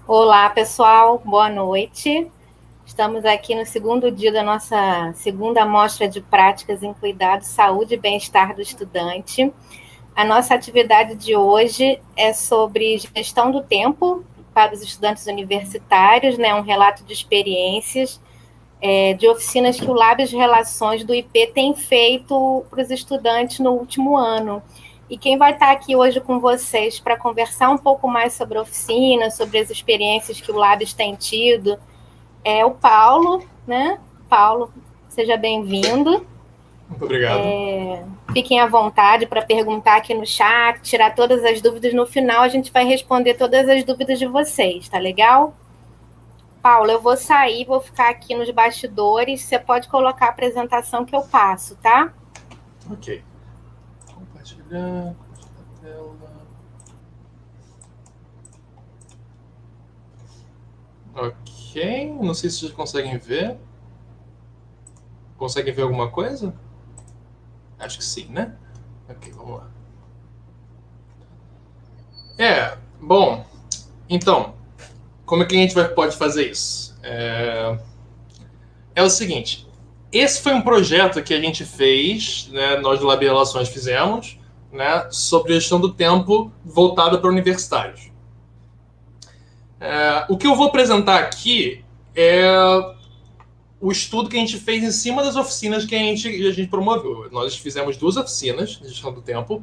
Olá, pessoal, boa noite. Estamos aqui no segundo dia da nossa segunda amostra de práticas em cuidado, saúde e bem-estar do estudante. A nossa atividade de hoje é sobre gestão do tempo para os estudantes universitários, né? Um relato de experiências, de oficinas que o Labs Relações do IP tem feito para os estudantes no último ano. E quem vai estar aqui hoje com vocês para conversar um pouco mais sobre a oficina, sobre as experiências que o Labs tem tido, é o Paulo, né? Paulo, seja bem-vindo. Muito obrigado. Fiquem à vontade para perguntar aqui no chat, tirar todas as dúvidas. No final, a gente vai responder todas as dúvidas de vocês, tá legal? Paulo, eu vou sair, vou ficar aqui nos bastidores. Você pode colocar a apresentação que eu passo, tá? Ok. Compartilhar a tela. Ok. Não sei se vocês conseguem ver. Conseguem ver alguma coisa? Acho que sim, né? Ok, vamos lá. Bom. Então, como é que a gente pode fazer isso? É o seguinte. Esse foi um projeto que a gente fez, né, nós do Lab Relações fizemos, né, sobre gestão do tempo voltado para universitários. O que eu vou apresentar aqui é o estudo que a gente fez em cima das oficinas que a gente promoveu. Nós fizemos 2 oficinas de gestão do tempo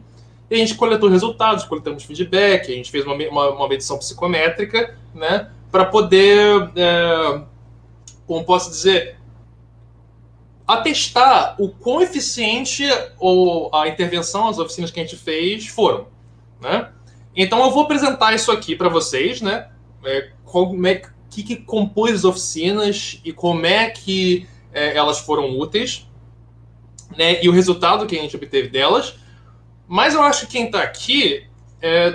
e a gente coletou resultados, coletamos feedback, a gente fez uma medição psicométrica, né, para poder, como posso dizer, atestar o quão eficiente ou a intervenção, as oficinas que a gente fez foram, né? Então eu vou apresentar isso aqui para vocês, né? Como é que compôs as oficinas e como é que elas foram úteis, né? E o resultado que a gente obteve delas. Mas eu acho que quem está aqui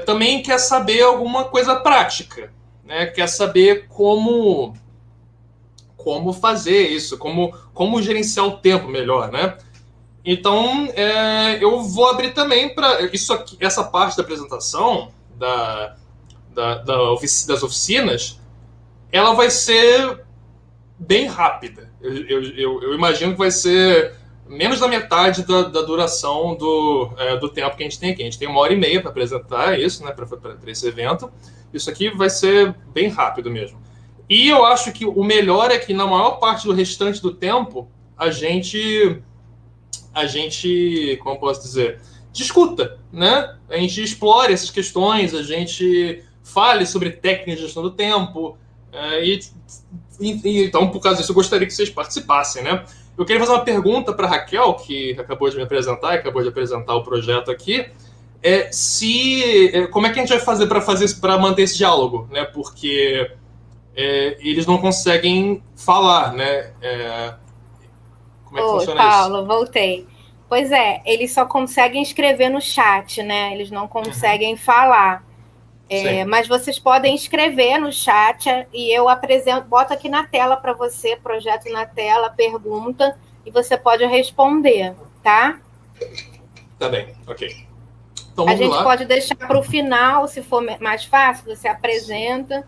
também quer saber alguma coisa prática, né? Quer saber como fazer isso, como gerenciar o tempo melhor, né? Então, eu vou abrir também para isso aqui, essa parte da apresentação das oficinas, ela vai ser bem rápida. Eu imagino que vai ser menos da metade da duração do tempo que a gente tem aqui. A gente tem 1h30 para apresentar isso, né, para esse evento. Isso aqui vai ser bem rápido mesmo. E eu acho que o melhor é que na maior parte do restante do tempo como posso dizer, discuta, né? A gente explore essas questões, a gente fale sobre técnicas de gestão do tempo, então, por causa disso, eu gostaria que vocês participassem, né? Eu queria fazer uma pergunta para a Raquel, que acabou de me apresentar, acabou de apresentar o projeto aqui, como é que a gente vai fazer para manter esse diálogo, né? Porque eles não conseguem falar, né? Como é que Oi, funciona isso? Paulo, voltei. Pois é, eles só conseguem escrever no chat, né? Eles não Uhum. conseguem falar. Sim. Mas vocês podem escrever no chat e eu apresento, boto aqui na tela para você, projeto na tela, pergunta, e você pode responder, tá? Tá bem, ok. Então A vamos gente lá. pode deixar para o final, se for mais fácil, você apresenta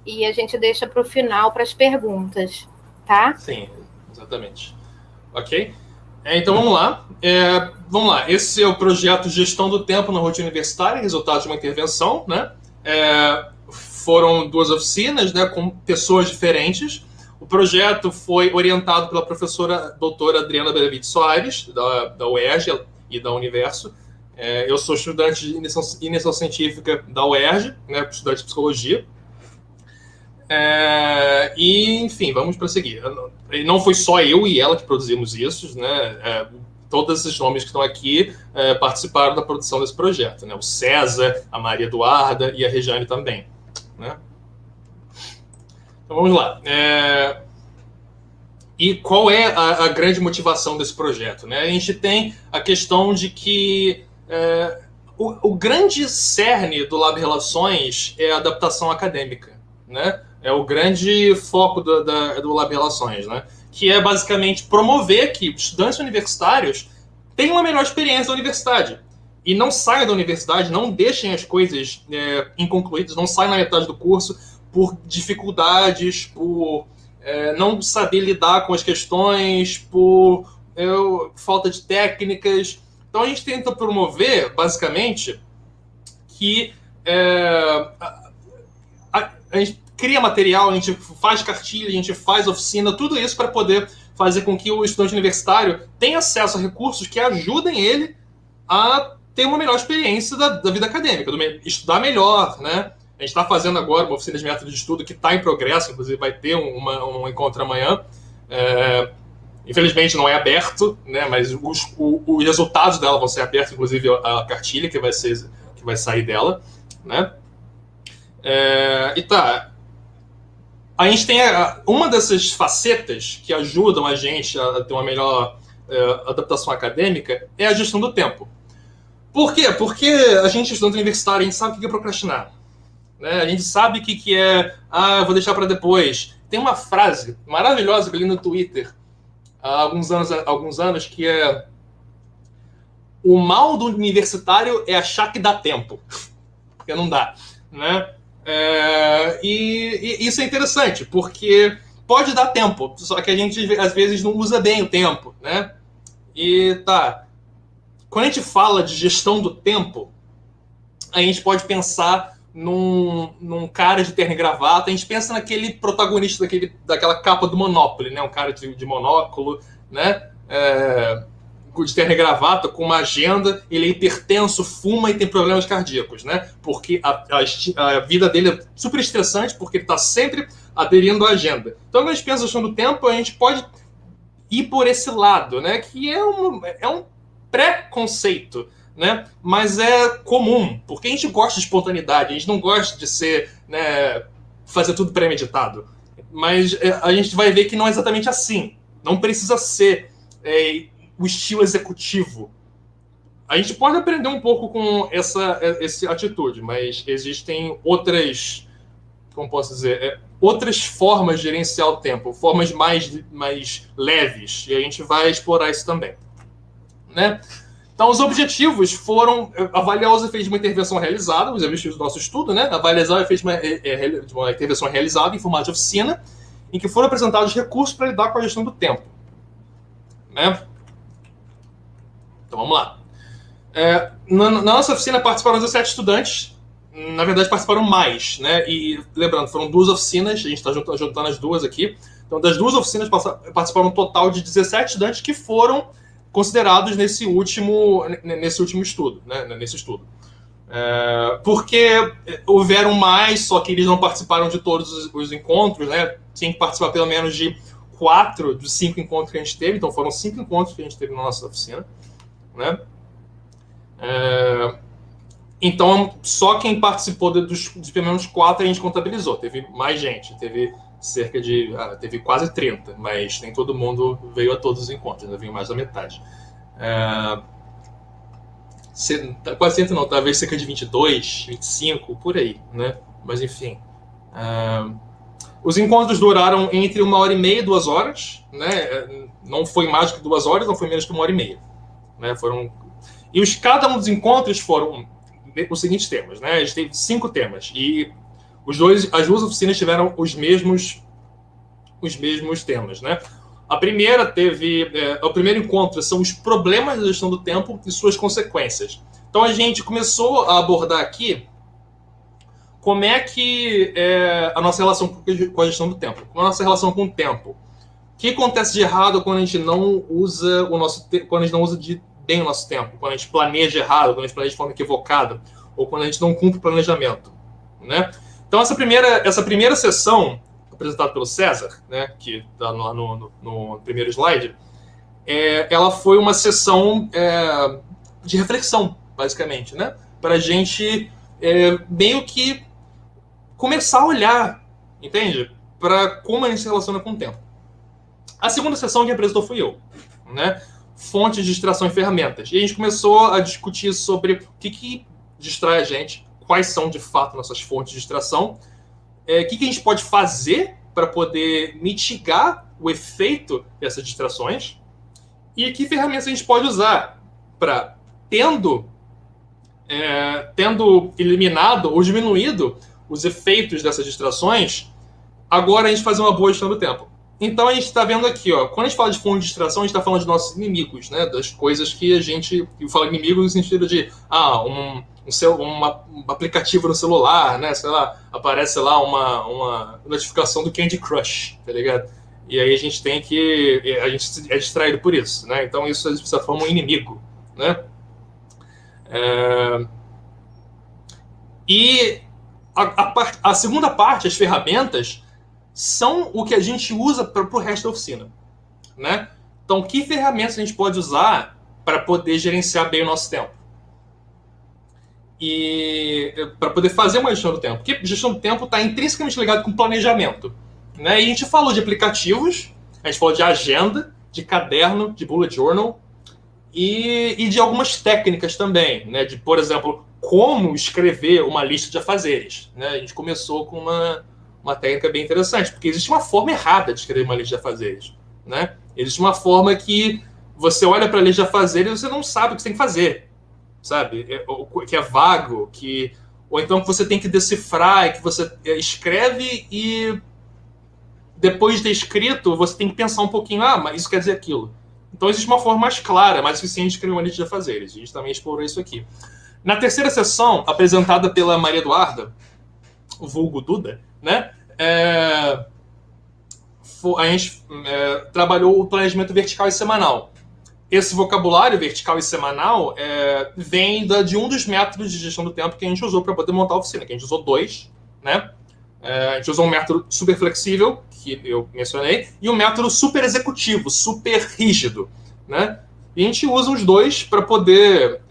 e a gente deixa para o final para as perguntas, tá? Sim, exatamente. Ok? Então vamos lá. Vamos lá. Esse é o projeto Gestão do Tempo na Rotina Universitária, resultado de uma intervenção, né? Foram 2 oficinas, né, com pessoas diferentes. O projeto foi orientado pela professora doutora Adriana Benevides Soares, da UERJ e da Universo. Eu sou estudante de iniciação científica da UERJ, né, estudante de psicologia. Enfim, vamos prosseguir. Não foi só eu e ela que produzimos isso, né? Todos esses nomes que estão aqui participaram da produção desse projeto, né? O César, a Maria Eduarda e a Regiane também, né? Então vamos lá. E qual é a grande motivação desse projeto, né? A gente tem a questão de que o grande cerne do Lab Relações é a adaptação acadêmica, né? É o grande foco do Lab Relações, né? Que é basicamente promover que estudantes universitários tenham uma melhor experiência da universidade e não saiam da universidade, não deixem as coisas inconcluídas, não saiam na metade do curso, por dificuldades, por não saber lidar com as questões, por falta de técnicas. Então a gente tenta promover, basicamente, que a gente cria material, a gente faz cartilha, a gente faz oficina, tudo isso para poder fazer com que o estudante universitário tenha acesso a recursos que ajudem ele a ter uma melhor experiência da vida acadêmica, estudar melhor, né? A gente está fazendo agora uma oficina de método de estudo que está em progresso, inclusive vai ter um encontro amanhã. Infelizmente não é aberto, né? Mas os resultados dela vão ser abertos, inclusive a cartilha que vai sair dela, né? E tá. A gente tem uma dessas facetas que ajudam a gente a ter uma melhor adaptação acadêmica é a gestão do tempo. Por quê? Porque a gente, estudante universitário, a gente sabe o que é procrastinar. Né? A gente sabe o que é eu vou deixar para depois. Tem uma frase maravilhosa que eu li no Twitter há alguns anos que é: o mal do universitário é achar que dá tempo. Porque não dá. Né? E isso é interessante, porque pode dar tempo, só que a gente às vezes não usa bem o tempo, né? E tá. Quando a gente fala de gestão do tempo, a gente pode pensar num cara de terno e gravata, a gente pensa naquele protagonista daquela capa do Monopoly, né? Um cara de monóculo, né? De terno e gravata, com uma agenda, ele é hipertenso, fuma e tem problemas cardíacos, né? Porque a vida dele é super estressante, porque ele está sempre aderindo à agenda. Então, quando a gente pensa na gestão do tempo, a gente pode ir por esse lado, né? Que é um pré-conceito, né? Mas é comum, porque a gente gosta de espontaneidade, a gente não gosta de ser, né, fazer tudo premeditado. Mas a gente vai ver que não é exatamente assim. Não precisa ser o estilo executivo. A gente pode aprender um pouco com essa atitude, mas existem outras, como posso dizer, outras formas de gerenciar o tempo, formas mais leves, e a gente vai explorar isso também. Né? Então, os objetivos foram avaliar os efeitos de uma intervenção realizada, os objetivos do nosso estudo, né? Avaliar os efeitos de uma intervenção realizada em formato de oficina, em que foram apresentados recursos para lidar com a gestão do tempo. Né? Então, vamos lá. Na nossa oficina participaram 17 estudantes. Na verdade, participaram mais, né? E, lembrando, foram 2 oficinas, a gente está juntando as duas aqui. Então, das 2 oficinas participaram um total de 17 estudantes que foram considerados nesse último estudo, né? Nesse estudo. Porque houveram mais, só que eles não participaram de todos os encontros, né? Tinha que participar pelo menos de 4 dos 5 encontros que a gente teve. Então, foram 5 encontros que a gente teve na nossa oficina. Né? Então, só quem participou de pelo menos 4 a gente contabilizou. Teve mais gente, teve teve quase 30, mas nem todo mundo veio a todos os encontros, ainda veio mais da metade. Quase 30 não, talvez cerca de 22, 25, por aí, né? Mas enfim. Os encontros duraram entre 1h30 e 2 horas, né? Não foi mais que 2 horas, não foi menos que 1h30. Né? Cada um dos encontros foram os seguintes temas, né? A gente teve 5 temas e as duas oficinas tiveram os mesmos temas, né? A primeira o primeiro encontro são os problemas da gestão do tempo e suas consequências. Então a gente começou a abordar aqui como é que é a nossa relação com a gestão do tempo, com a nossa relação com o tempo. O que acontece de errado quando a gente não usa quando a gente não usa bem o nosso tempo, quando a gente planeja errado, quando a gente planeja de forma equivocada, ou quando a gente não cumpre o planejamento, né? Então essa primeira sessão, apresentada pelo César, né, que está no primeiro slide, ela foi uma sessão de reflexão, basicamente, né? Para a gente meio que começar a olhar, entende? Para como a gente se relaciona com o tempo. A segunda sessão que apresentou fui eu, né? Fontes de distração e ferramentas. E a gente começou a discutir sobre o que distrai a gente, quais são de fato nossas fontes de distração, o que a gente pode fazer para poder mitigar o efeito dessas distrações e que ferramentas a gente pode usar para, tendo eliminado ou diminuído os efeitos dessas distrações, agora a gente faz uma boa gestão do tempo. Então a gente está vendo aqui, ó, quando a gente fala de fonte de distração, a gente está falando de nossos inimigos, né? Das coisas que a gente... Eu falo inimigo no sentido de um aplicativo no celular, né? Sei lá, aparece lá uma notificação do Candy Crush, tá ligado? E aí a gente tem que... A gente é distraído por isso, né? Então isso de certa forma um inimigo, né? E a segunda parte, as ferramentas, são o que a gente usa para o resto da oficina, né? Então, que ferramentas a gente pode usar para poder gerenciar bem o nosso tempo? E para poder fazer uma gestão do tempo. Porque gestão do tempo está intrinsecamente ligado com planejamento, né? E a gente falou de aplicativos, a gente falou de agenda, de caderno, de bullet journal e de algumas técnicas também, né? De, por exemplo, como escrever uma lista de afazeres, né? A gente começou com uma técnica bem interessante, porque existe uma forma errada de escrever uma lista de afazeres, né? Existe uma forma que você olha para a lista de afazeres e você não sabe o que você tem que fazer, sabe? Que é vago, ou então que você tem que decifrar, que você escreve e depois de ter escrito, você tem que pensar um pouquinho, mas isso quer dizer aquilo. Então existe uma forma mais clara, mais eficiente de escrever uma lista de afazeres. A gente também explorou isso aqui. Na terceira sessão, apresentada pela Maria Eduarda, o vulgo Duda, né? A gente trabalhou o planejamento vertical e semanal. Esse vocabulário vertical e semanal vem de um dos métodos de gestão do tempo que a gente usou para poder montar a oficina, que a gente usou 2, né? A gente usou um método super flexível, que eu mencionei, e um método super executivo, super rígido, né? E a gente usa os 2 para poder,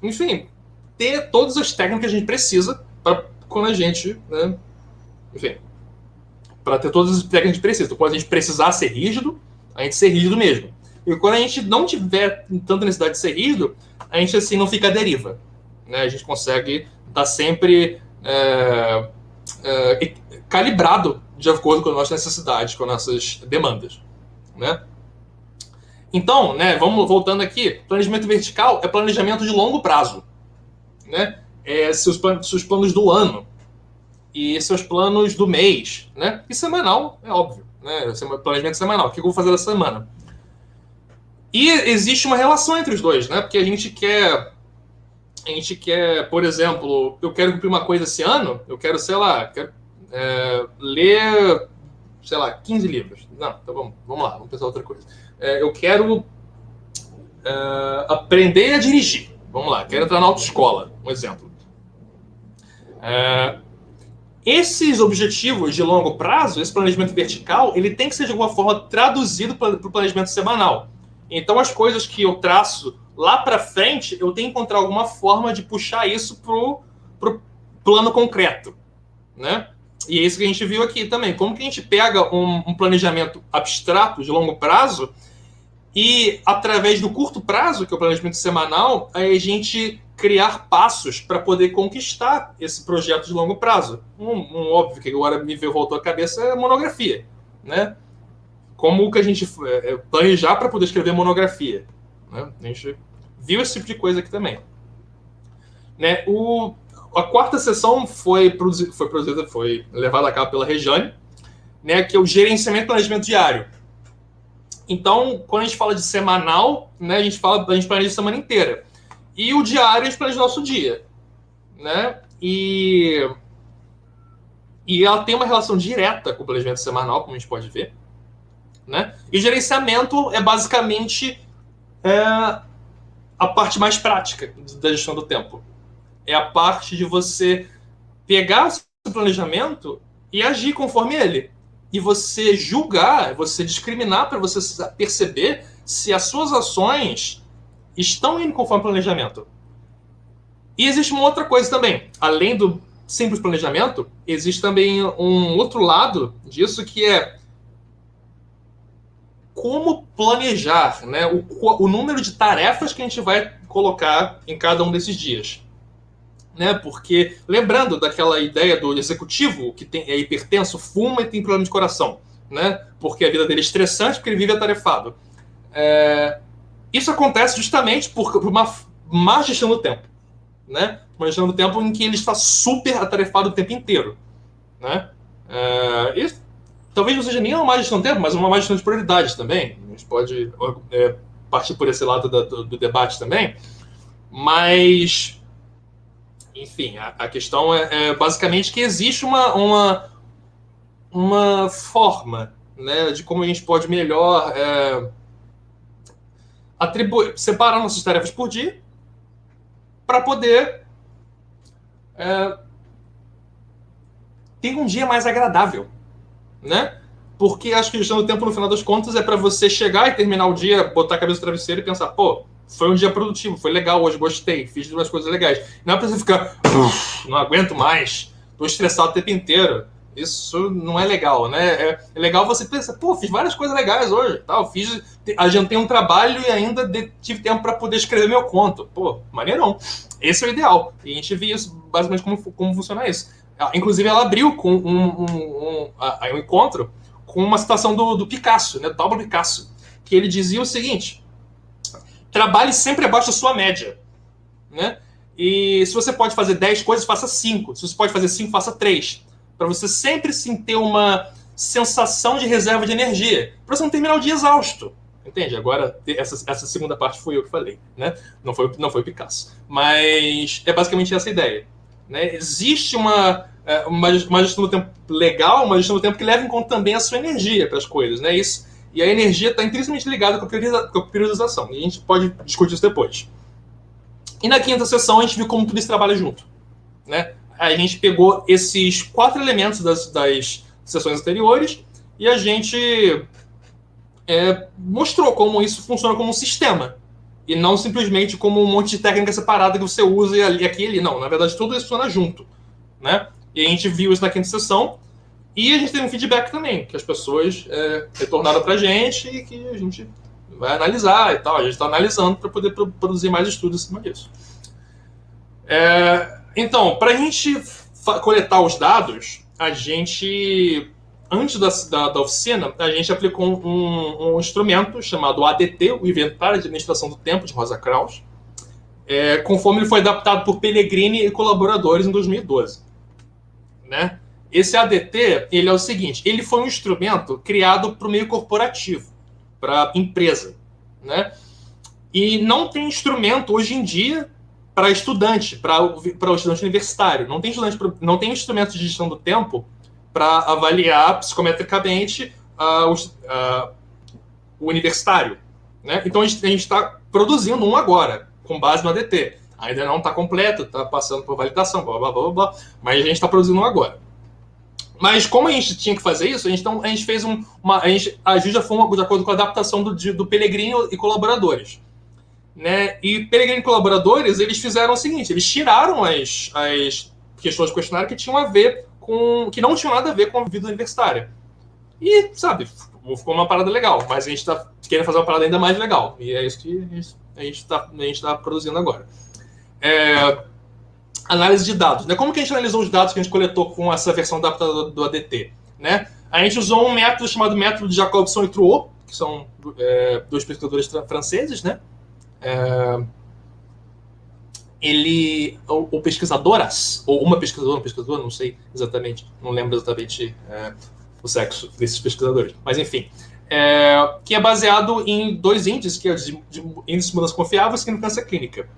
enfim, ter todas as técnicas que a gente precisa para quando a gente, né? Enfim, para ter todas as técnicas que a gente precisa. Então, quando a gente precisar ser rígido, a gente ser rígido mesmo. E quando a gente não tiver tanta necessidade de ser rígido, a gente assim não fica à deriva, né? A gente consegue estar sempre calibrado de acordo com as nossas necessidades, com as nossas demandas, né? Então, né, vamos voltando aqui, planejamento vertical é planejamento de longo prazo, né? Seus planos do ano e seus planos do mês, né? E semanal, é óbvio, né? Planejamento semanal, o que eu vou fazer essa semana? E existe uma relação entre os dois, né? Porque a gente quer, por exemplo, eu quero cumprir uma coisa esse ano, eu quero, sei lá, ler, sei lá, 15 livros. Não, então vamos lá, vamos pensar outra coisa. Eu quero aprender a dirigir. Vamos lá, quero entrar na autoescola, um exemplo. Esses objetivos de longo prazo, esse planejamento vertical, ele tem que ser de alguma forma traduzido para o planejamento semanal. Então, as coisas que eu traço lá para frente, eu tenho que encontrar alguma forma de puxar isso pro plano concreto, né? E é isso que a gente viu aqui também. Como que a gente pega um planejamento abstrato de longo prazo e, através do curto prazo, que é o planejamento semanal, a gente criar passos para poder conquistar esse projeto de longo prazo. Óbvio que agora voltou à cabeça é monografia, né? Como que a gente planejar para poder escrever monografia, né? A gente viu esse tipo de coisa aqui também, né? A quarta sessão foi levada a cabo pela Rejane, né? Que é o gerenciamento e planejamento diário. Então, quando a gente fala de semanal, né? A gente planeja a semana inteira. E o diário a gente planeja o nosso dia, né? E ela tem uma relação direta com o planejamento semanal, como a gente pode ver, né? E gerenciamento é basicamente a parte mais prática da gestão do tempo. É a parte de você pegar o seu planejamento e agir conforme ele. E você julgar, você discriminar para você perceber se as suas ações estão indo conforme o planejamento. E existe uma outra coisa também. Além do simples planejamento, existe também um outro lado disso, que é como planejar, né? O número de tarefas que a gente vai colocar em cada um desses dias. Né? Porque, lembrando daquela ideia do executivo, que é hipertenso, fuma e tem problema de coração, né? Porque a vida dele é estressante, porque ele vive atarefado. Isso acontece justamente por uma má gestão do tempo, né? Uma gestão do tempo em que ele está super atarefado o tempo inteiro, né? E talvez não seja nem uma má gestão do tempo, mas uma má gestão de prioridades também. A gente pode partir por esse lado do debate também. Mas, enfim, a questão é basicamente que existe uma forma, né, de como a gente pode melhor separar nossas tarefas por dia para poder ter um dia mais agradável, né? Porque acho que a gestão do tempo, no final das contas, é para você chegar e terminar o dia, botar a cabeça no travesseiro e pensar, pô, foi um dia produtivo, foi legal hoje, gostei, fiz umas coisas legais. Não é para você ficar, não aguento mais, tô estressado o tempo inteiro. Isso não é legal, né? É legal você pensar, pô, fiz várias coisas legais hoje, tal, adiantei um trabalho e ainda tive tempo para poder escrever meu conto. Pô, maneirão. Esse é o ideal. E a gente vê isso, basicamente, como funciona isso. Inclusive, ela abriu com um encontro com uma citação do Picasso, né, do Pablo Picasso, que ele dizia o seguinte: trabalhe sempre abaixo da sua média, né? E se você pode fazer 10 coisas, faça 5. Se você pode fazer 5, faça 3. Para você sempre sim ter uma sensação de reserva de energia, para você não terminar o dia exausto. Entende? Agora, essa segunda parte fui eu que falei, né? Não foi o Picasso. Mas é basicamente essa ideia, né? Existe uma gestão do tempo legal, uma gestão do tempo que leva em conta também a sua energia para as coisas, né? Isso, e a energia está intrinsecamente ligada com a priorização. E a gente pode discutir isso depois. E na quinta sessão a gente viu como tudo isso trabalha junto, né? A gente pegou esses 4 elementos das sessões anteriores e a gente mostrou como isso funciona como um sistema e não simplesmente como um monte de técnica separada que você usa e ali, aqui e ali. Não, na verdade tudo isso funciona junto, né? E a gente viu isso na quinta sessão e a gente teve um feedback também, que as pessoas retornaram pra gente e que a gente vai analisar e tal. A gente está analisando para poder produzir mais estudos em cima disso. Então, para a gente coletar os dados, a gente, antes da oficina, a gente aplicou um instrumento chamado ADT, o Inventário de Administração do Tempo, de Rosa Kraus, conforme ele foi adaptado por Pellegrini e colaboradores em 2012. Né? Esse ADT, ele é o seguinte, ele foi um instrumento criado para o meio corporativo, para a empresa. Né? E não tem instrumento hoje em dia para estudante, para o estudante universitário. Não tem instrumento de gestão do tempo para avaliar psicometricamente o universitário. Né? Então a gente está produzindo um agora, com base no ADT. Ainda não está completo, está passando por validação, blá, blá, blá, blá, mas a gente está produzindo um agora. Mas como a gente tinha que fazer isso, a gente fez a gente agiu de acordo com a adaptação do Pellegrini e colaboradores. Né? E Pellegrini e colaboradores, eles fizeram o seguinte, eles tiraram as questões do questionário que tinham a ver que não tinham nada a ver com a vida universitária. E, sabe, ficou uma parada legal, mas a gente está querendo fazer uma parada ainda mais legal. E é isso que a gente está produzindo agora. Análise de dados. Né? Como que a gente analisou os dados que a gente coletou com essa versão adaptada do ADT? Né? A gente usou um método chamado método de Jacobson e Truot, que são dois pesquisadores franceses, né? Ou pesquisadoras, ou uma pesquisadora, um pesquisador, não sei exatamente, não lembro exatamente o sexo desses pesquisadores, mas enfim, que é baseado em 2 índices, que é de índice de mudança confiável e significância clínica,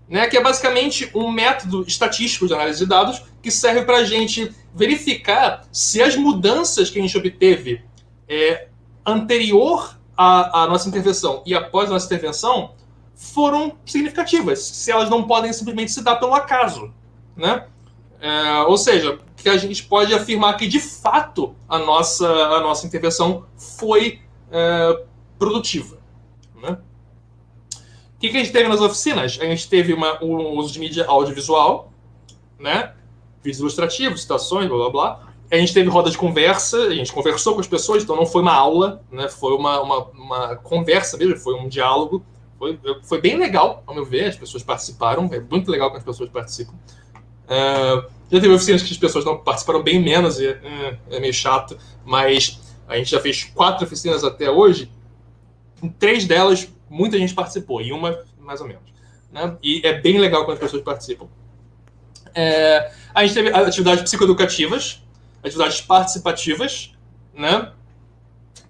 né, que é basicamente um método estatístico de análise de dados que serve para a gente verificar se as mudanças que a gente obteve anterior à nossa intervenção e após a nossa intervenção foram significativas, se elas não podem simplesmente se dar pelo acaso, né? Ou seja, que a gente pode afirmar que de fato a nossa intervenção foi produtiva, né? O que a gente teve nas oficinas? A gente teve o uso de mídia audiovisual, né? Vídeos ilustrativos, citações, blá blá blá. A gente teve roda de conversa, a gente conversou com as pessoas, então não foi uma aula, né? Foi uma conversa mesmo, foi um diálogo. Foi bem legal, ao meu ver, as pessoas participaram, é muito legal quando as pessoas participam. Já teve oficinas que as pessoas não participaram bem menos, e é meio chato, mas a gente já fez 4 oficinas até hoje, em 3 delas muita gente participou, e uma mais ou menos. né? E é bem legal quando as pessoas participam. A gente teve atividades psicoeducativas, atividades participativas, né?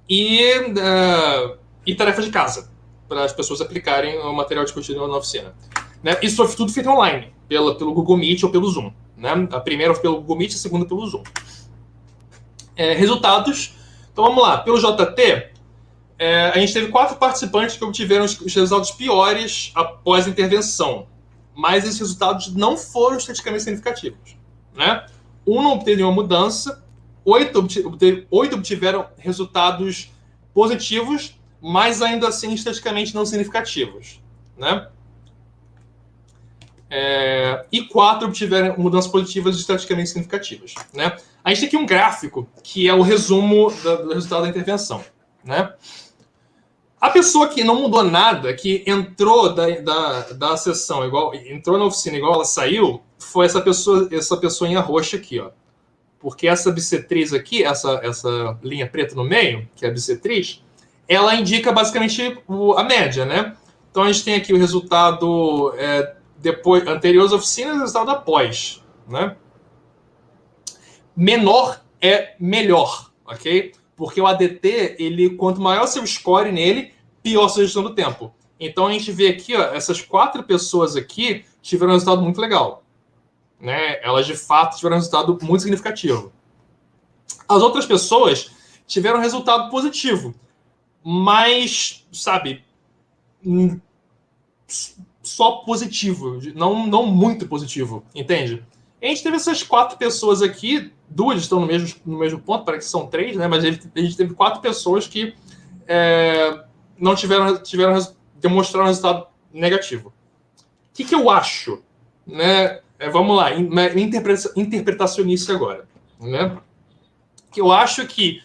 E tarefas de casa, para as pessoas aplicarem o material discutido na oficina. Né? Isso foi tudo feito online, pelo Google Meet ou pelo Zoom. Né? A primeira pelo Google Meet, a segunda pelo Zoom. Resultados. Então vamos lá. Pelo JT, a gente teve 4 participantes que obtiveram os resultados piores após a intervenção. Mas esses resultados não foram estatisticamente significativos. Né? Um não obteve nenhuma mudança, 8 obtiveram resultados positivos, mas ainda assim estatisticamente não significativos. Né? E 4 obtiveram mudanças positivas estatisticamente significativas. Né? A gente tem aqui um gráfico que é o resumo do resultado da intervenção. Né? A pessoa que não mudou nada, que entrou da sessão, entrou na oficina igual ela saiu, foi essa pessoinha roxa aqui. Ó. Porque essa bissetriz aqui, essa linha preta no meio, que é a bissetriz, ela indica basicamente a média. Né? Então a gente tem aqui o resultado anterior às oficinas e o resultado após. Né? Menor é melhor, ok? Porque o ADT, quanto maior seu score nele, pior a sua gestão do tempo. Então a gente vê aqui, ó, essas 4 pessoas aqui tiveram um resultado muito legal. Né? Elas de fato tiveram um resultado muito significativo. As outras pessoas tiveram um resultado positivo, mas, sabe, só positivo, não muito positivo, entende? A gente teve essas 4 pessoas aqui, 2 estão no mesmo ponto, parece que são 3, né? Mas a gente teve 4 pessoas que não demonstraram um resultado negativo. O que eu acho? Né? Vamos lá, interpretacionista agora. Né? Que eu acho que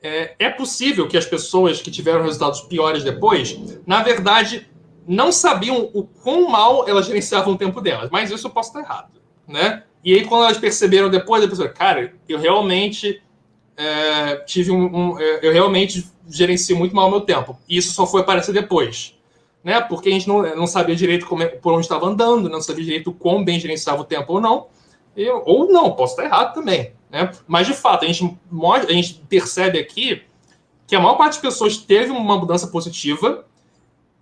é possível que as pessoas que tiveram resultados piores depois, na verdade, não sabiam o quão mal elas gerenciavam o tempo delas. Mas isso eu posso estar errado. Né? E aí, quando elas perceberam depois, a pessoa, cara, eu realmente eu realmente gerencio muito mal o meu tempo. E isso só foi aparecer depois. Né? Porque a gente não sabia direito por onde estava andando, não sabia direito quão bem gerenciava o tempo ou não. Ou não, posso estar errado também. Né? Mas, de fato, a gente percebe aqui que a maior parte das pessoas teve uma mudança positiva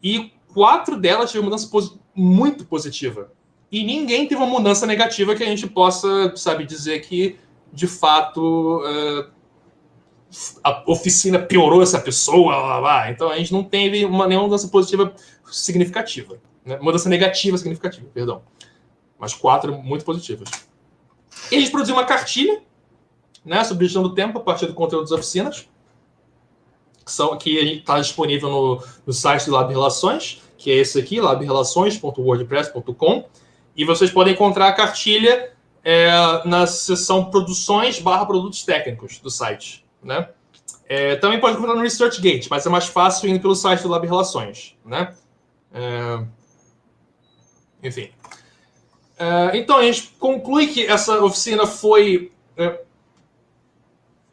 e 4 delas tiveram uma mudança muito positiva. E ninguém teve uma mudança negativa que a gente possa, sabe, dizer que, de fato, a oficina piorou essa pessoa, blá, blá, blá. Então a gente não teve nenhuma mudança positiva significativa. Né? Mudança negativa significativa, perdão. Mas 4 muito positivas. E a gente produziu uma cartilha, né, sobre gestão do tempo a partir do conteúdo das oficinas, que está disponível no site do Lab Relações, que é esse aqui, labrelações.wordpress.com. E vocês podem encontrar a cartilha na seção produções/produtos técnicos do site. Né? Também pode encontrar no ResearchGate, mas é mais fácil indo pelo site do Lab Relações. Né? Enfim. Então, a gente conclui que essa oficina foi,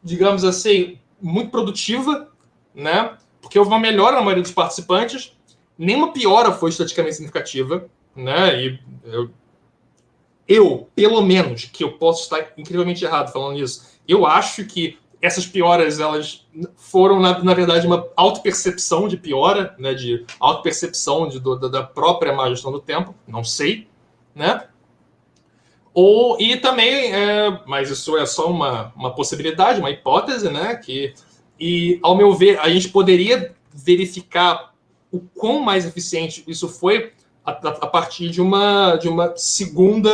digamos assim, muito produtiva, né? Porque houve uma melhora na maioria dos participantes, nenhuma piora foi estatisticamente significativa, né? E eu, pelo menos, que eu posso estar incrivelmente errado falando isso, eu acho que essas pioras, elas foram, na verdade, uma autopercepção de piora, né? De autopercepção da própria má gestão do tempo, não sei, né? E também, mas isso é só uma possibilidade, uma hipótese, né? E, ao meu ver, a gente poderia verificar o quão mais eficiente isso foi a partir de uma segunda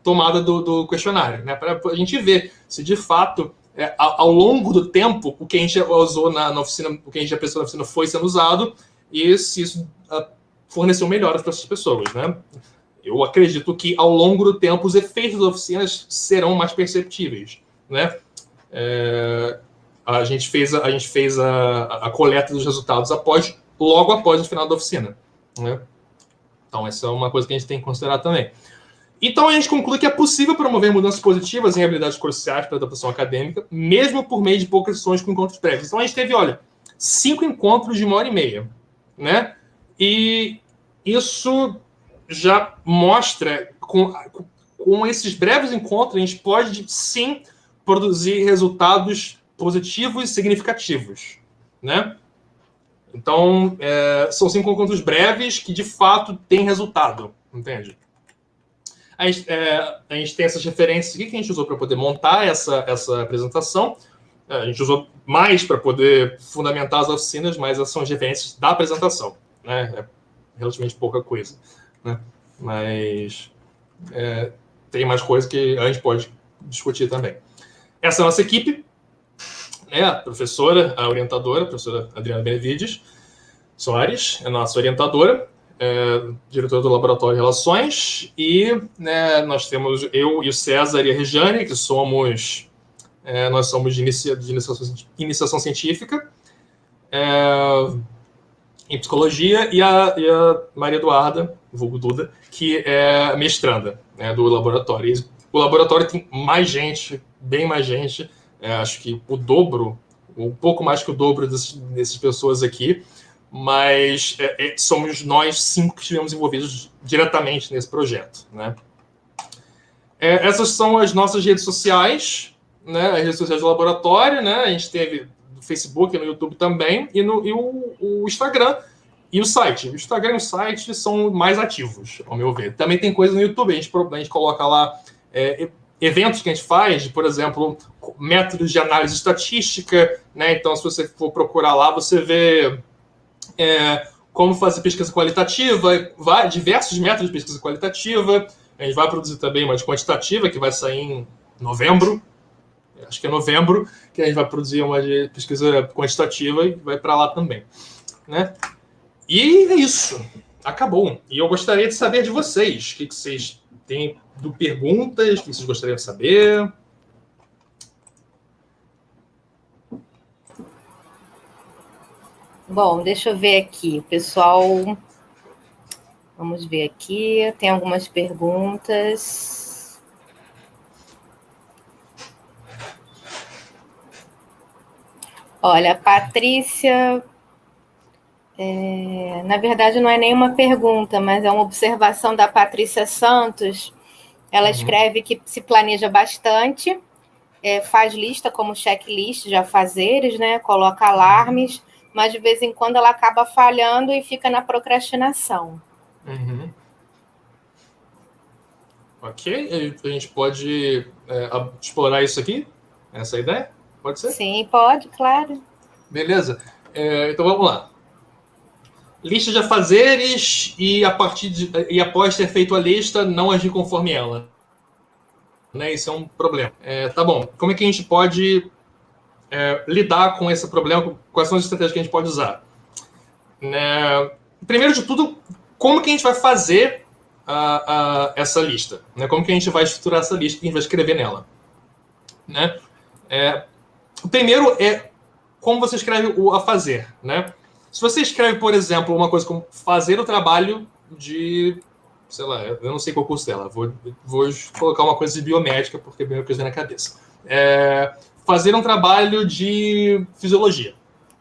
tomada do questionário, né? Para a gente ver se, de fato, ao longo do tempo, o que a gente usou na oficina, o que a gente já pensou na oficina foi sendo usado e se isso forneceu melhoras para essas pessoas, né? Eu acredito que, ao longo do tempo, os efeitos das oficinas serão mais perceptíveis, né? A gente fez a coleta dos resultados logo após o final da oficina, né? Então, essa é uma coisa que a gente tem que considerar também. Então, a gente conclui que é possível promover mudanças positivas em habilidades cruciais para a adaptação acadêmica, mesmo por meio de poucas sessões com encontros prévios. Então, a gente teve, 5 encontros de 1h30, né? E isso já mostra, com esses breves encontros, a gente pode, sim, produzir resultados positivos e significativos, né? Então, são 5 encontros breves que, de fato, têm resultado, entende? A gente tem essas referências aqui que a gente usou para poder montar essa apresentação. A gente usou mais para poder fundamentar as oficinas, mas essas são as referências da apresentação, né? É relativamente pouca coisa, né? Mas tem mais coisas que a gente pode discutir também. Essa é a nossa equipe, né? A professora, a orientadora, a professora Adriana Benevides Soares, é a nossa orientadora, diretora do Laboratório de Relações, e, né, nós temos eu e o César e a Regiane, que somos, nós somos de iniciação científica em psicologia, e a Maria Eduarda, vulgo Duda, que é mestranda, né, do laboratório. E o laboratório tem mais gente, bem mais gente, acho que o dobro, um pouco mais que o dobro dessas pessoas aqui, mas somos nós 5 que estivemos envolvidos diretamente nesse projeto, né? Essas são as nossas redes sociais, né? As redes sociais do laboratório, né? A gente teve no Facebook, no YouTube também, e o Instagram e o site. O Instagram e o site são mais ativos, ao meu ver. Também tem coisa no YouTube, a gente coloca lá eventos que a gente faz, por exemplo, métodos de análise estatística, né? Então, se você for procurar lá, você vê como fazer pesquisa qualitativa, diversos métodos de pesquisa qualitativa. A gente vai produzir também uma de quantitativa, que vai sair em novembro, acho que é novembro, que a gente vai produzir uma de pesquisa quantitativa e vai para lá também, né? E é isso, acabou. E eu gostaria de saber de vocês, o que vocês têm de perguntas, o que vocês gostariam de saber. Bom, deixa eu ver aqui, pessoal. Vamos ver aqui, tem algumas perguntas. Olha, a Patrícia, na verdade não é nenhuma pergunta, mas é uma observação da Patrícia Santos. Ela escreve que se planeja bastante, faz lista como checklist de afazeres, né? Coloca alarmes, mas de vez em quando ela acaba falhando e fica na procrastinação. Ok, a gente pode explorar isso aqui? Essa é a ideia? Pode ser? Sim, pode, claro. Beleza. Então vamos lá. Lista de afazeres e após ter feito a lista, não agir conforme ela. Né? Isso é um problema. Tá bom. Como é que a gente pode lidar com esse problema? Quais são as estratégias que a gente pode usar? Primeiro de tudo, como que a gente vai fazer essa lista? Né? Como que a gente vai estruturar essa lista e a gente vai escrever nela? Né? O primeiro é como você escreve o a fazer. Né? Se você escreve, por exemplo, uma coisa como fazer o trabalho de... sei lá, eu não sei qual curso dela. Vou colocar uma coisa de biomédica, porque é a primeira coisa na cabeça. Fazer um trabalho de fisiologia,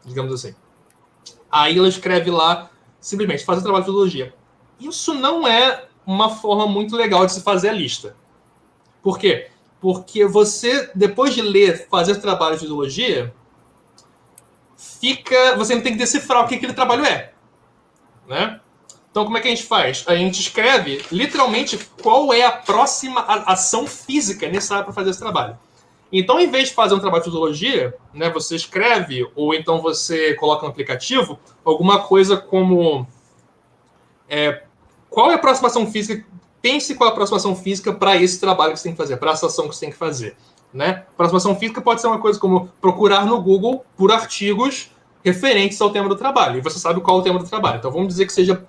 digamos assim. Aí ela escreve lá, simplesmente, fazer um trabalho de fisiologia. Isso não é uma forma muito legal de se fazer a lista. Por quê? Porque você, depois de ler fazer trabalho de fisiologia, você não tem que decifrar o que aquele trabalho é. Né? Então, como é que a gente faz? A gente escreve, literalmente, qual é a próxima ação física necessária para fazer esse trabalho. Então, em vez de fazer um trabalho de fisiologia, né, você escreve, ou então você coloca no aplicativo, alguma coisa como... qual é a próxima ação física? Pense qual é a próxima ação física para esse trabalho que você tem que fazer, para essa ação que você tem que fazer. Né? A próxima ação física pode ser uma coisa como procurar no Google por artigos referentes ao tema do trabalho. E você sabe qual é o tema do trabalho. Então, vamos dizer que seja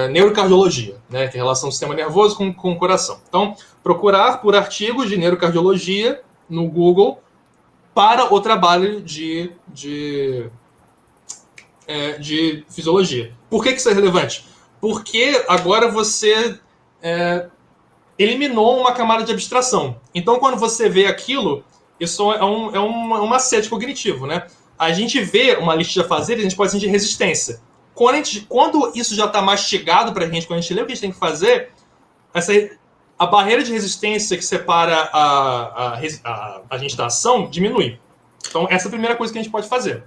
neurocardiologia, né? Que é a relação do sistema nervoso com o coração. Então, procurar por artigos de neurocardiologia no Google para o trabalho de fisiologia. Por que isso é relevante? Porque agora você eliminou uma camada de abstração. Então, quando você vê aquilo, isso é um macete cognitivo, né? A gente vê uma lista de afazeres, a gente pode sentir resistência. quando isso já está mastigado para a gente, quando a gente lê o que a gente tem que fazer, a barreira de resistência que separa a gente da ação diminui. Então, essa é a primeira coisa que a gente pode fazer.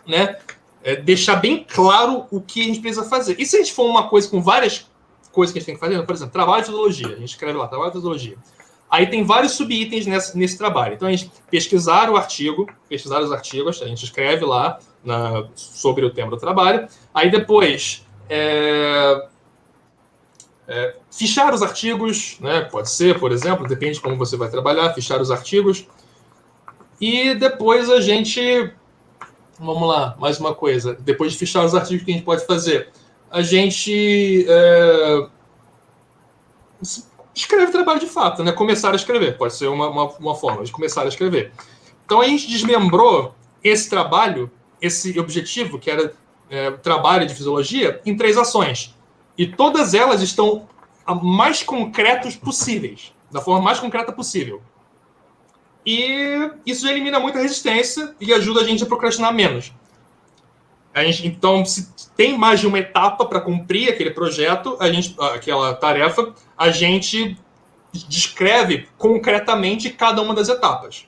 Né? É deixar bem claro o que a gente precisa fazer. E se a gente for uma coisa com várias coisas que a gente tem que fazer, por exemplo, trabalho de metodologia, a gente escreve lá, trabalho de metodologia. Aí tem vários subitens nesse trabalho. Então, a gente pesquisar os artigos, a gente escreve lá sobre o tema do trabalho. Aí depois, fichar os artigos, né? Pode ser, por exemplo, depende de como você vai trabalhar, fichar os artigos. E depois a gente... Vamos lá, mais uma coisa. Depois de fichar os artigos, que a gente pode fazer? A gente escreve trabalho de fato, né? Começar a escrever. Pode ser uma forma de começar a escrever. Então, a gente desmembrou esse trabalho, esse objetivo, que era trabalho de fisiologia, em 3 ações. E todas elas estão mais concretas possíveis, da forma mais concreta possível. E isso já elimina muita resistência e ajuda a gente a procrastinar menos. Então, se tem mais de uma etapa para cumprir aquele projeto, aquela tarefa, a gente descreve concretamente cada uma das etapas.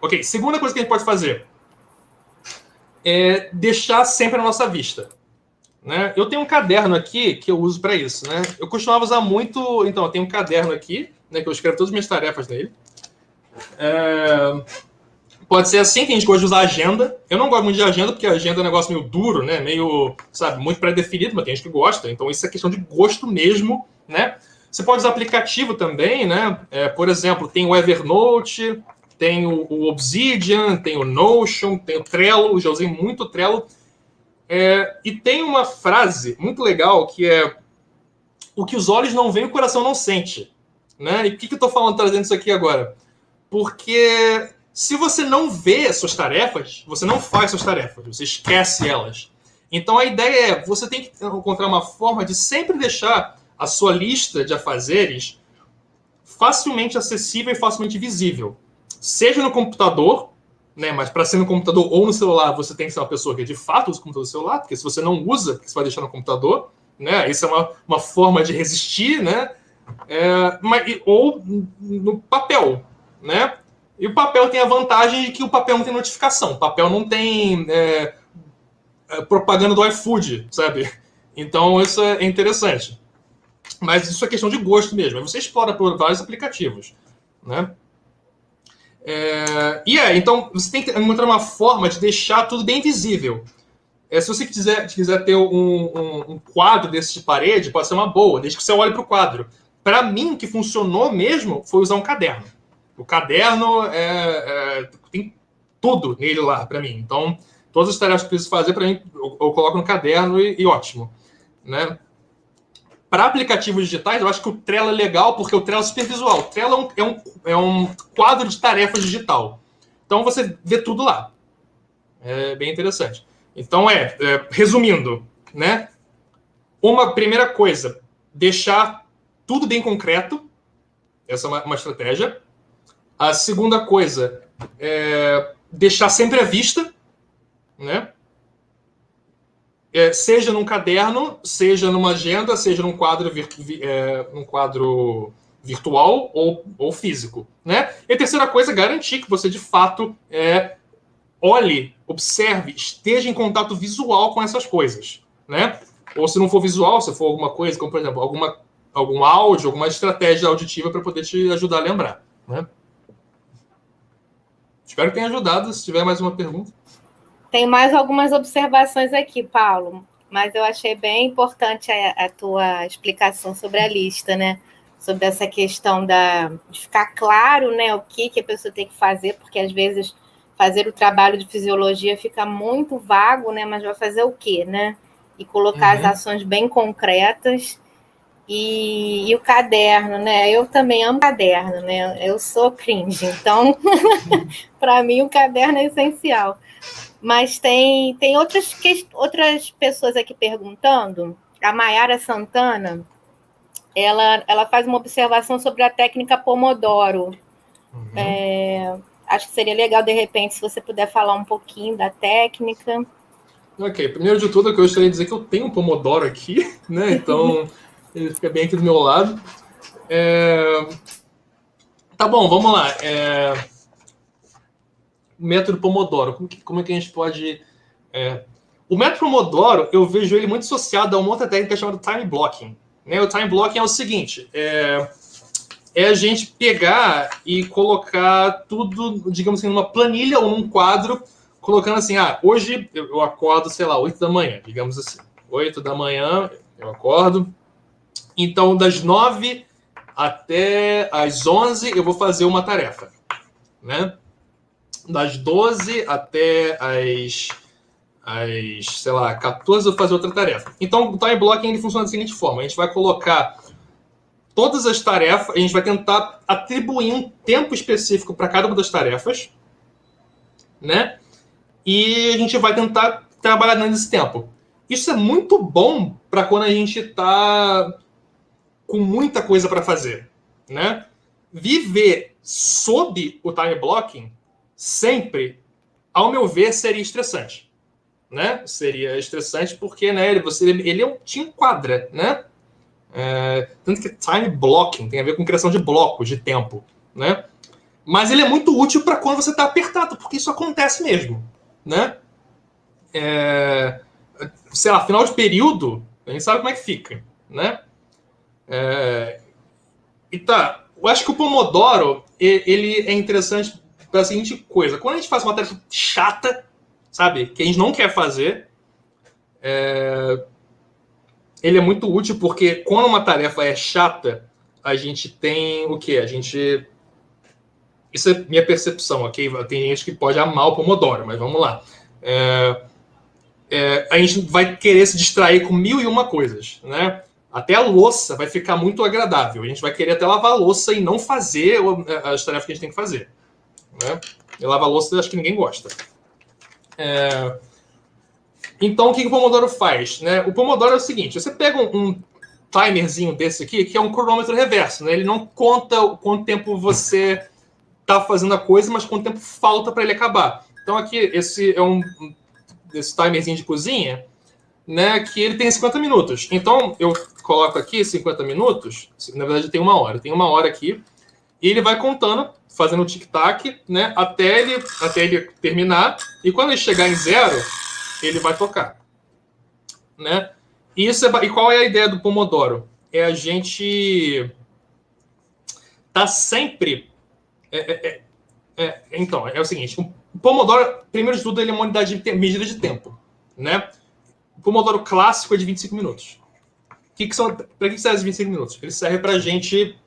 Ok, segunda coisa que a gente pode fazer é deixar sempre na nossa vista. Né? Eu tenho um caderno aqui que eu uso para isso. Né? Eu costumava usar muito... Então, eu tenho um caderno aqui, né, que eu escrevo todas as minhas tarefas nele. Pode ser assim, que a gente gosta de usar agenda. Eu não gosto muito de agenda, porque a agenda é um negócio meio duro, né? Meio, sabe, muito pré-definido, mas tem gente que gosta. Então, isso é questão de gosto mesmo, né? Você pode usar aplicativo também, né? Por exemplo, tem o Evernote, tem o Obsidian, tem o Notion, tem o Trello. Já usei muito o Trello. E tem uma frase muito legal que é: o que os olhos não veem, o coração não sente. Né? E por que eu estou trazendo isso aqui agora? Porque se você não vê as suas tarefas, você não faz suas tarefas, você esquece elas. Então a ideia é, você tem que encontrar uma forma de sempre deixar a sua lista de afazeres facilmente acessível e facilmente visível. Seja no computador, né, mas para ser no computador ou no celular, você tem que ser uma pessoa que de fato usa o computador no celular, porque se você não usa, você vai deixar no computador, né? Isso é uma forma de resistir, né? Ou no papel, né? E o papel tem a vantagem de que o papel não tem notificação. O papel não tem propaganda do iFood, sabe? Então, isso é interessante. Mas isso é questão de gosto mesmo. Aí você explora por vários aplicativos, né? Então, você tem que encontrar uma forma de deixar tudo bem visível. Se você quiser ter um quadro desse de parede, pode ser uma boa, desde que você olhe para o quadro. Para mim, o que funcionou mesmo foi usar um caderno. O caderno tem tudo nele lá para mim. Então, todas as tarefas que eu preciso fazer, para mim, eu coloco no caderno e ótimo. Né? Para aplicativos digitais, eu acho que o Trello é legal, porque o Trello é super visual. O Trello é um quadro de tarefas digital. Então, você vê tudo lá. É bem interessante. Então, resumindo, né? Uma primeira coisa, deixar tudo bem concreto. Essa é uma estratégia. A segunda coisa é deixar sempre à vista, né? Seja num caderno, seja numa agenda, seja num quadro virtual ou físico, né? E a terceira coisa é garantir que você, de fato, olhe, observe, esteja em contato visual com essas coisas, né? Ou se não for visual, se for alguma coisa, como, por exemplo, algum áudio, alguma estratégia auditiva para poder te ajudar a lembrar, né? Espero que tenha ajudado. Se tiver mais uma pergunta. Tem mais algumas observações aqui, Paulo, mas eu achei bem importante a tua explicação sobre a lista, né? Sobre essa questão de ficar claro, né, o que a pessoa tem que fazer, porque às vezes fazer o trabalho de fisiologia fica muito vago, né? Mas vai fazer o quê, né? E colocar as ações bem concretas. E o caderno, né? Eu também amo caderno, né? Eu sou cringe, então para mim o caderno é essencial. Mas tem outras pessoas aqui perguntando. A Mayara Santana, ela faz uma observação sobre a técnica Pomodoro. Acho que seria legal, de repente, se você puder falar um pouquinho da técnica. Ok, primeiro de tudo, eu gostaria de dizer que eu tenho um Pomodoro aqui, né? Então, ele fica bem aqui do meu lado. Tá bom, vamos lá. Método Pomodoro, como é que a gente pode... O método Pomodoro, eu vejo ele muito associado a uma outra técnica chamada time blocking. Né? O time blocking é o seguinte, a gente pegar e colocar tudo, digamos assim, numa planilha ou num quadro, colocando assim, hoje eu acordo, sei lá, 8 da manhã, digamos assim. 8 da manhã eu acordo. Então, das 9 até as 11, eu vou fazer uma tarefa. Né? Das 12 até sei lá, 14 eu vou fazer outra tarefa. Então, o time blocking ele funciona da seguinte forma. A gente vai colocar todas as tarefas, a gente vai tentar atribuir um tempo específico para cada uma das tarefas, né? E a gente vai tentar trabalhar nesse tempo. Isso é muito bom para quando a gente está com muita coisa para fazer, né? Viver sob o time blocking sempre, ao meu ver, seria estressante, né? Seria estressante porque, né, ele te enquadra, né? Tanto que time blocking tem a ver com criação de blocos de tempo, né? Mas ele é muito útil para quando você está apertado, porque isso acontece mesmo, né? Sei lá, final de período, a gente sabe como é que fica, né? E tá, eu acho que o Pomodoro, ele é interessante pela seguinte coisa. Quando a gente faz uma tarefa chata, sabe, que a gente não quer fazer, ele é muito útil porque quando uma tarefa é chata, a gente tem o quê? Isso é minha percepção, ok? Tem gente que pode amar o Pomodoro, mas vamos lá. A gente vai querer se distrair com 1001 coisas, né? Até a louça vai ficar muito agradável. A gente vai querer até lavar a louça e não fazer as tarefas que a gente tem que fazer. Né? E lavar a louça acho que ninguém gosta. Então, o que o Pomodoro faz? Né? O Pomodoro é o seguinte, você pega um timerzinho desse aqui, que é um cronômetro reverso. Né? Ele não conta quanto tempo você está fazendo a coisa, mas quanto tempo falta para ele acabar. Então, aqui, esse é esse timerzinho de cozinha, né, que ele tem 50 minutos. Então, eu coloco aqui 50 minutos, na verdade tem uma hora. Tem uma hora aqui, e ele vai contando, fazendo o tic-tac, né, até ele terminar, e quando ele chegar em 0, ele vai tocar. Né? E qual é a ideia do Pomodoro? É a gente tá sempre... Então, é o seguinte, o Pomodoro, primeiro de tudo, ele é uma unidade de medida de tempo. Né? O Pomodoro clássico é de 25 minutos. Para que serve os 25 minutos? Ele serve para a gente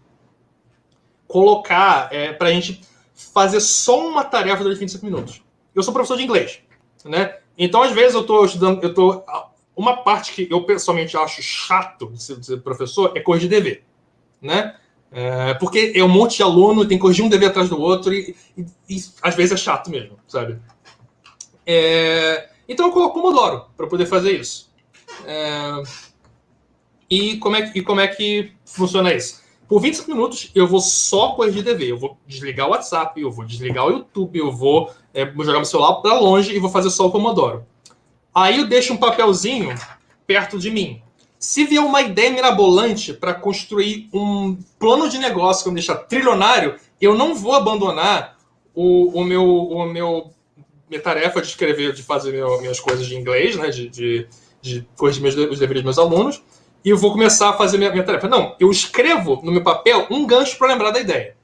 colocar, para a gente fazer só uma tarefa durante 25 minutos. Eu sou professor de inglês, né? Então, às vezes, eu estou estudando... Uma parte que eu pessoalmente acho chato de ser professor é corrigir dever, né? Porque é um monte de aluno, tem que corrigir um dever atrás do outro e às vezes é chato mesmo, sabe? Então eu coloco Pomodoro para poder fazer isso. E como é que funciona isso? Por 25 minutos eu vou só corrigir dever. Eu vou desligar o WhatsApp, eu vou desligar o YouTube, eu vou jogar meu celular para longe e vou fazer só o Pomodoro. Aí eu deixo um papelzinho perto de mim. Se vier uma ideia mirabolante para construir um plano de negócio que me deixar trilionário, eu não vou abandonar minha tarefa de escrever, de fazer minhas coisas de inglês, né, de corrigir os deveres dos meus alunos, e eu vou começar a fazer minha tarefa. Não, eu escrevo no meu papel um gancho para lembrar da ideia.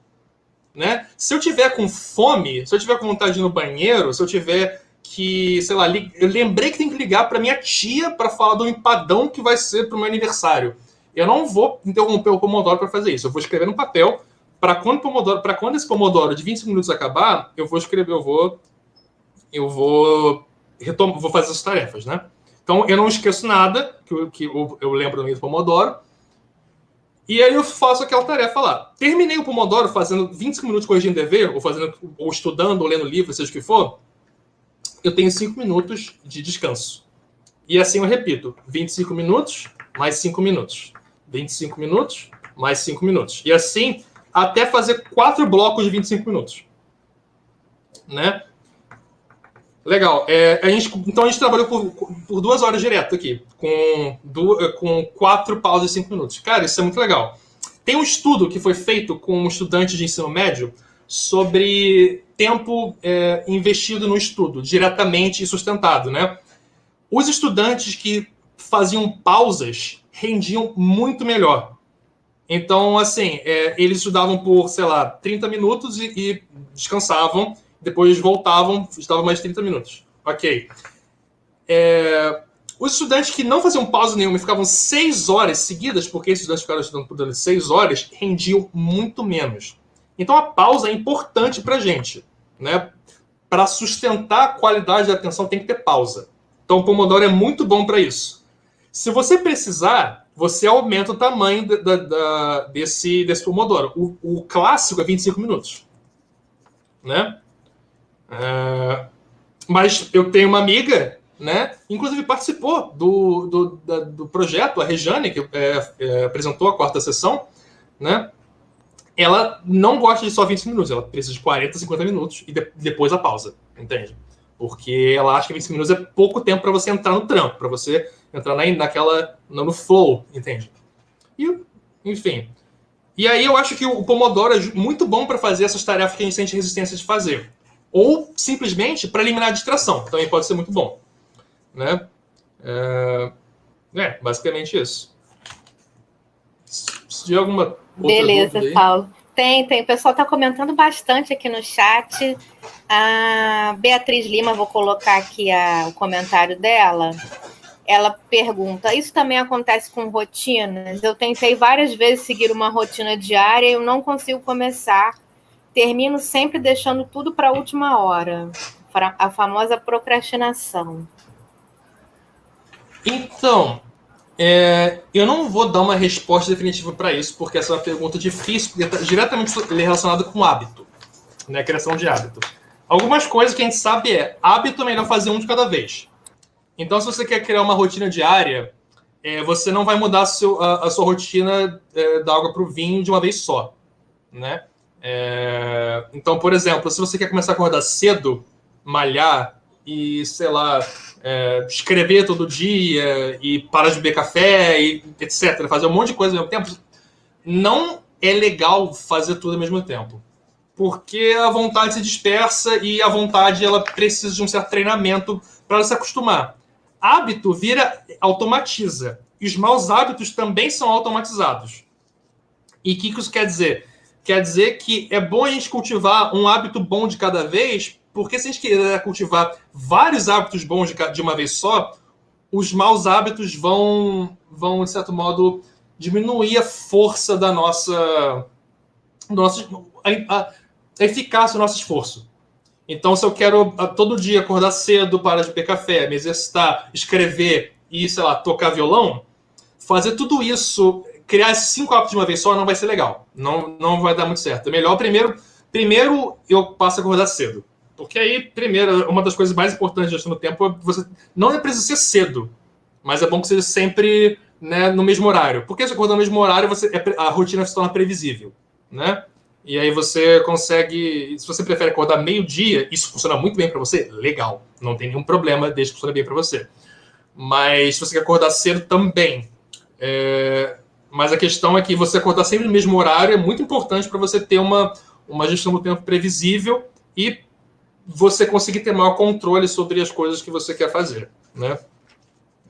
Né? Se eu tiver com fome, se eu tiver com vontade de ir no banheiro, se eu tiver que, sei lá, eu lembrei que tem que ligar para minha tia para falar do empadão que vai ser para o meu aniversário. Eu não vou interromper o Pomodoro para fazer isso. Eu vou escrever no papel para quando esse Pomodoro de 25 minutos acabar, eu vou fazer essas tarefas, né? Então eu não esqueço nada que eu lembro no meio do Pomodoro. E aí eu faço aquela tarefa lá. Terminei o Pomodoro fazendo 25 minutos corrigindo dever, ou estudando, ou lendo livro, seja o que for. Eu tenho 5 minutos de descanso. E assim eu repito, 25 minutos, mais 5 minutos. 25 minutos, mais 5 minutos. E assim, até fazer 4 blocos de 25 minutos. Né? Legal. Então a gente trabalhou por 2 horas direto aqui, com 4 pausas de 5 minutos. Cara, isso é muito legal. Tem um estudo que foi feito com estudantes de ensino médio sobre tempo investido no estudo, diretamente e sustentado, né? Os estudantes que faziam pausas rendiam muito melhor. Então, assim, eles estudavam por, sei lá, 30 minutos e descansavam, depois voltavam, estudavam mais 30 minutos. Ok. Os estudantes que não faziam pausa nenhuma e ficavam 6 horas seguidas, porque esses estudantes ficaram estudando por 6 horas, rendiam muito menos. Então, a pausa é importante para a gente, né? Para sustentar a qualidade da atenção, tem que ter pausa. Então, o Pomodoro é muito bom para isso. Se você precisar, você aumenta o tamanho desse Pomodoro. O clássico é 25 minutos. Né? Mas eu tenho uma amiga, né? Inclusive participou do projeto, a Rejane, que apresentou a 4ª sessão, né? Ela não gosta de só 25 minutos, ela precisa de 40, 50 minutos e depois a pausa, entende? Porque ela acha que 25 minutos é pouco tempo para você entrar no trampo, para você entrar no flow, entende? E, enfim. E aí eu acho que o Pomodoro é muito bom para fazer essas tarefas que a gente sente resistência de fazer. Ou simplesmente para eliminar a distração, também pode ser muito bom. Né? Basicamente isso. Se tiver alguma outra Beleza, dúvida aí. Paulo. Tem. O pessoal está comentando bastante aqui no chat. A Beatriz Lima, vou colocar aqui o comentário dela. Ela pergunta, isso também acontece com rotinas? Eu tentei várias vezes seguir uma rotina diária e eu não consigo começar. Termino sempre deixando tudo para a última hora. A famosa procrastinação. Então, eu não vou dar uma resposta definitiva para isso, porque essa é uma pergunta difícil, porque está diretamente relacionada com hábito, né? Criação de hábito. Algumas coisas que a gente sabe hábito é melhor fazer um de cada vez. Então, se você quer criar uma rotina diária, você não vai mudar a sua rotina da água para o vinho de uma vez só, né? Então, por exemplo, se você quer começar a acordar cedo, malhar e, sei lá, escrever todo dia e parar de beber café e etc., fazer um monte de coisa ao mesmo tempo, não é legal fazer tudo ao mesmo tempo. Porque a vontade se dispersa e a vontade ela precisa de um certo treinamento para ela se acostumar. Hábito automatiza. E os maus hábitos também são automatizados. E o que isso quer dizer? Quer dizer que é bom a gente cultivar um hábito bom de cada vez, porque se a gente quiser cultivar vários hábitos bons de uma vez só, os maus hábitos vão de certo modo, diminuir a força da nossa a eficácia do nosso esforço. Então, se eu quero todo dia acordar cedo, parar de beber café, me exercitar, escrever e, sei lá, tocar violão, fazer tudo isso, criar esses 5 hábitos de uma vez só não vai ser legal. Não vai dar muito certo. É melhor, primeiro eu passo a acordar cedo. Porque aí, primeiro, uma das coisas mais importantes de gestão do tempo é você não precisa ser cedo, mas é bom que seja sempre, né, no mesmo horário. Porque se acordar no mesmo horário, a rotina se torna previsível, né? E aí você consegue, se você prefere acordar meio-dia, isso funciona muito bem para você, legal, não tem nenhum problema, desde que funcione bem para você. Mas se você quer acordar cedo, também. Mas a questão é que você acordar sempre no mesmo horário é muito importante para você ter uma gestão do tempo previsível e você conseguir ter maior controle sobre as coisas que você quer fazer, né?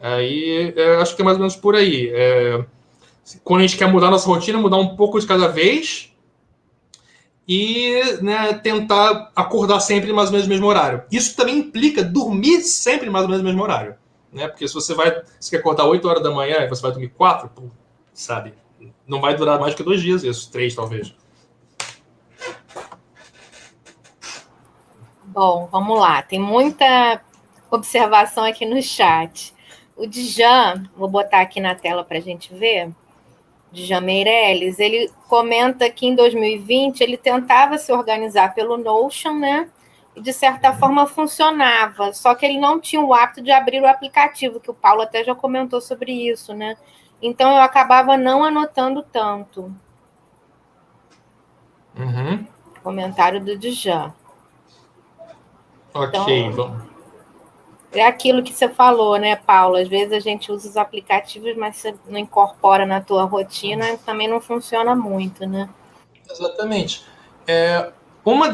Aí, acho que é mais ou menos por aí. Quando a gente quer mudar nossa rotina, mudar um pouco de cada vez e, né, tentar acordar sempre mais ou menos no mesmo horário. Isso também implica dormir sempre mais ou menos no mesmo horário, né? Porque se você quer acordar 8 horas da manhã e você vai dormir 4, sabe? Não vai durar mais que 2 dias isso, 3 talvez. Bom, vamos lá. Tem muita observação aqui no chat. O Djan, vou botar aqui na tela para a gente ver, Djan Meirelles, ele comenta que em 2020 ele tentava se organizar pelo Notion, né? E de certa forma funcionava, só que ele não tinha o hábito de abrir o aplicativo, que o Paulo até já comentou sobre isso, né? Então eu acabava não anotando tanto. Uhum. Comentário do Djan. Ok, vamos. É aquilo que você falou, né, Paula? Às vezes a gente usa os aplicativos, mas você não incorpora na tua rotina, também não funciona muito, né? Exatamente. É, uma,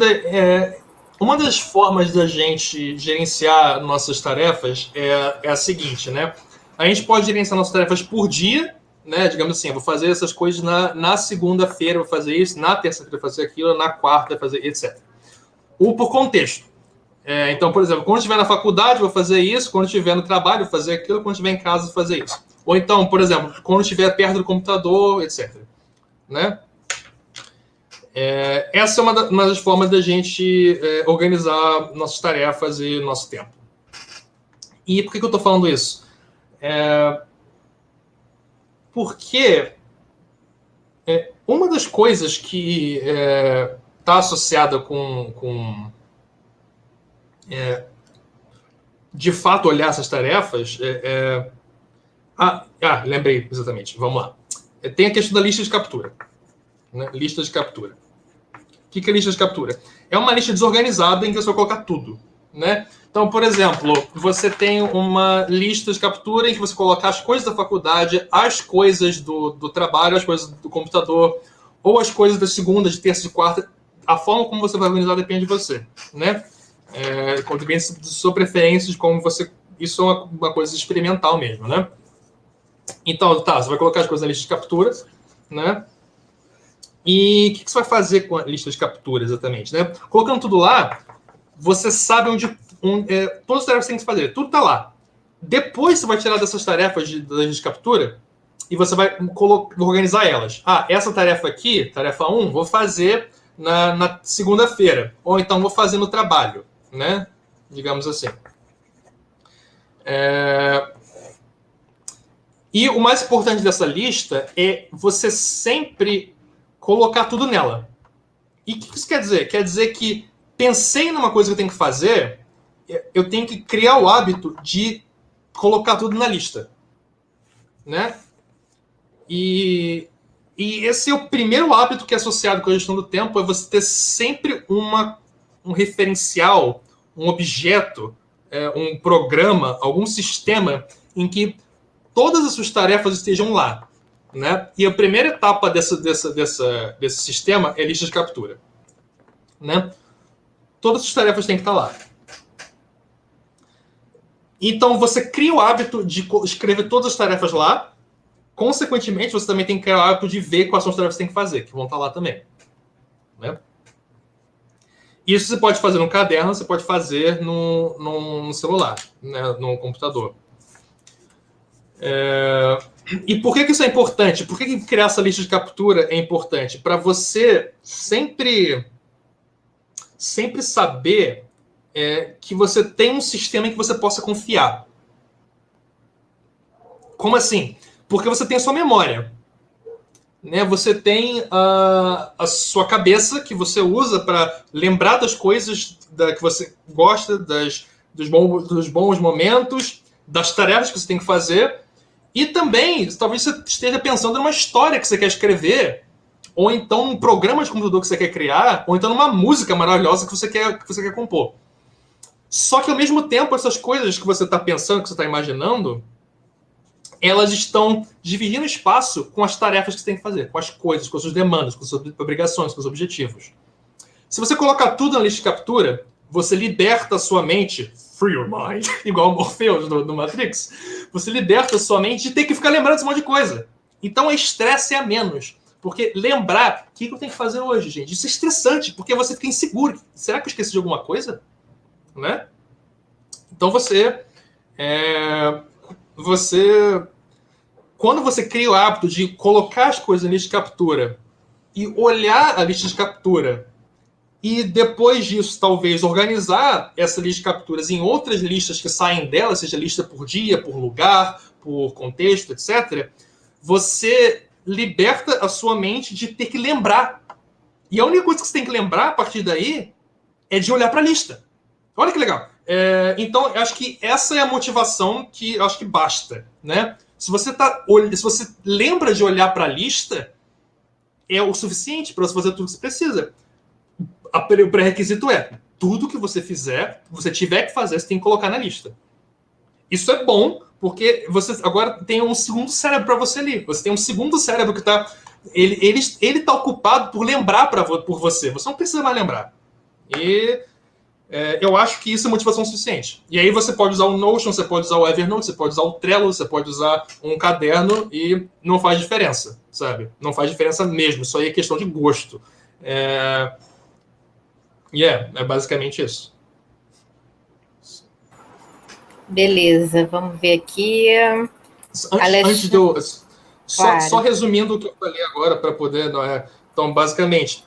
uma das formas da gente gerenciar nossas tarefas é a seguinte, né? A gente pode gerenciar nossas tarefas por dia, né? Digamos assim, eu vou fazer essas coisas na segunda-feira, vou fazer isso, na terça-feira vou fazer aquilo, na quarta vou fazer, etc. Ou por contexto. Então, por exemplo, quando estiver na faculdade, vou fazer isso, quando estiver no trabalho, vou fazer aquilo, quando estiver em casa, vou fazer isso. Ou então, por exemplo, quando estiver perto do computador, etc. Né? Essa é uma das formas da gente organizar nossas tarefas e nosso tempo. E por que eu estou falando isso? Porque uma das coisas que está associada com de fato olhar essas tarefas lembrei exatamente, vamos lá. Tem a questão da lista de captura. Né? Lista de captura. O que é lista de captura? É uma lista desorganizada em que você vai colocar tudo. Né? Então, por exemplo, você tem uma lista de captura em que você coloca as coisas da faculdade, as coisas do trabalho, as coisas do computador, ou as coisas da segunda, de terça, de quarta. A forma como você vai organizar depende de você. Né? Depende de sua preferência, de como você... Isso é uma coisa experimental mesmo. Né? Então, você vai colocar as coisas na lista de captura, né? E o que você vai fazer com a lista de captura, exatamente? Né? Colocando tudo lá, você sabe todas as tarefas que você tem que fazer. Tudo está lá. Depois você vai tirar dessas tarefas da lista de captura e você vai organizar elas. Essa tarefa aqui, tarefa 1, vou fazer na segunda-feira. Ou então vou fazer no trabalho. Né? Digamos assim. E o mais importante dessa lista é você sempre colocar tudo nela. E o que isso quer dizer? Quer dizer que pensei numa coisa que eu tenho que fazer, eu tenho que criar o hábito de colocar tudo na lista. Né? E esse é o primeiro hábito que é associado com a gestão do tempo, é você ter sempre um referencial, um objeto, um programa, algum sistema em que todas as suas tarefas estejam lá. Né? E a primeira etapa desse sistema é a lista de captura. Né? Todas as tarefas têm que estar lá. Então, você cria o hábito de escrever todas as tarefas lá. Consequentemente, você também tem que criar o hábito de ver quais são as tarefas que você tem que fazer, que vão estar lá também. Né? Isso você pode fazer no caderno, você pode fazer no celular, né? No computador. E por que isso é importante? Por que criar essa lista de captura é importante? Para você sempre saber que você tem um sistema em que você possa confiar. Como assim? Porque você tem a sua memória. Né? Você tem a sua cabeça que você usa para lembrar das coisas que você gosta, dos bons momentos, das tarefas que você tem que fazer. E também, talvez você esteja pensando numa história que você quer escrever, ou então num programa de computador que você quer criar, ou então numa música maravilhosa que você quer compor. Só que, ao mesmo tempo, essas coisas que você está pensando, que você está imaginando, elas estão dividindo espaço com as tarefas que você tem que fazer, com as coisas, com as suas demandas, com as suas obrigações, com os objetivos. Se você colocar tudo na lista de captura, você liberta a sua mente, free your mind, igual o Morpheus do Matrix, você liberta a sua mente de ter que ficar lembrando desse monte de coisa. Então, o estresse é a menos. Porque lembrar o que eu tenho que fazer hoje, gente, isso é estressante, porque você fica inseguro. Será que eu esqueci de alguma coisa? Né? Então, quando você cria o hábito de colocar as coisas na lista de captura e olhar a lista de captura e depois disso, talvez, organizar essa lista de capturas em outras listas que saem dela, seja lista por dia, por lugar, por contexto, etc., você liberta a sua mente de ter que lembrar. E a única coisa que você tem que lembrar a partir daí é de olhar para a lista. Olha que legal. Então, eu acho que essa é a motivação que eu acho que basta. Né? Se você lembra de olhar para a lista, é o suficiente para você fazer tudo que você precisa. O pré-requisito é tudo que você fizer, que você tiver que fazer, você tem que colocar na lista. Isso é bom, porque você agora tem um segundo cérebro para você ali. Você tem um segundo cérebro que está... Ele tá ocupado por lembrar por você. Você não precisa mais lembrar. E eu acho que isso é motivação suficiente. E aí você pode usar o Notion, você pode usar o Evernote, você pode usar o Trello, você pode usar um caderno e não faz diferença, sabe? Não faz diferença mesmo. Isso aí é questão de gosto. É basicamente isso. Beleza, vamos ver aqui. Antes de eu... Claro. Só resumindo o que eu falei agora, para poder... Então, basicamente,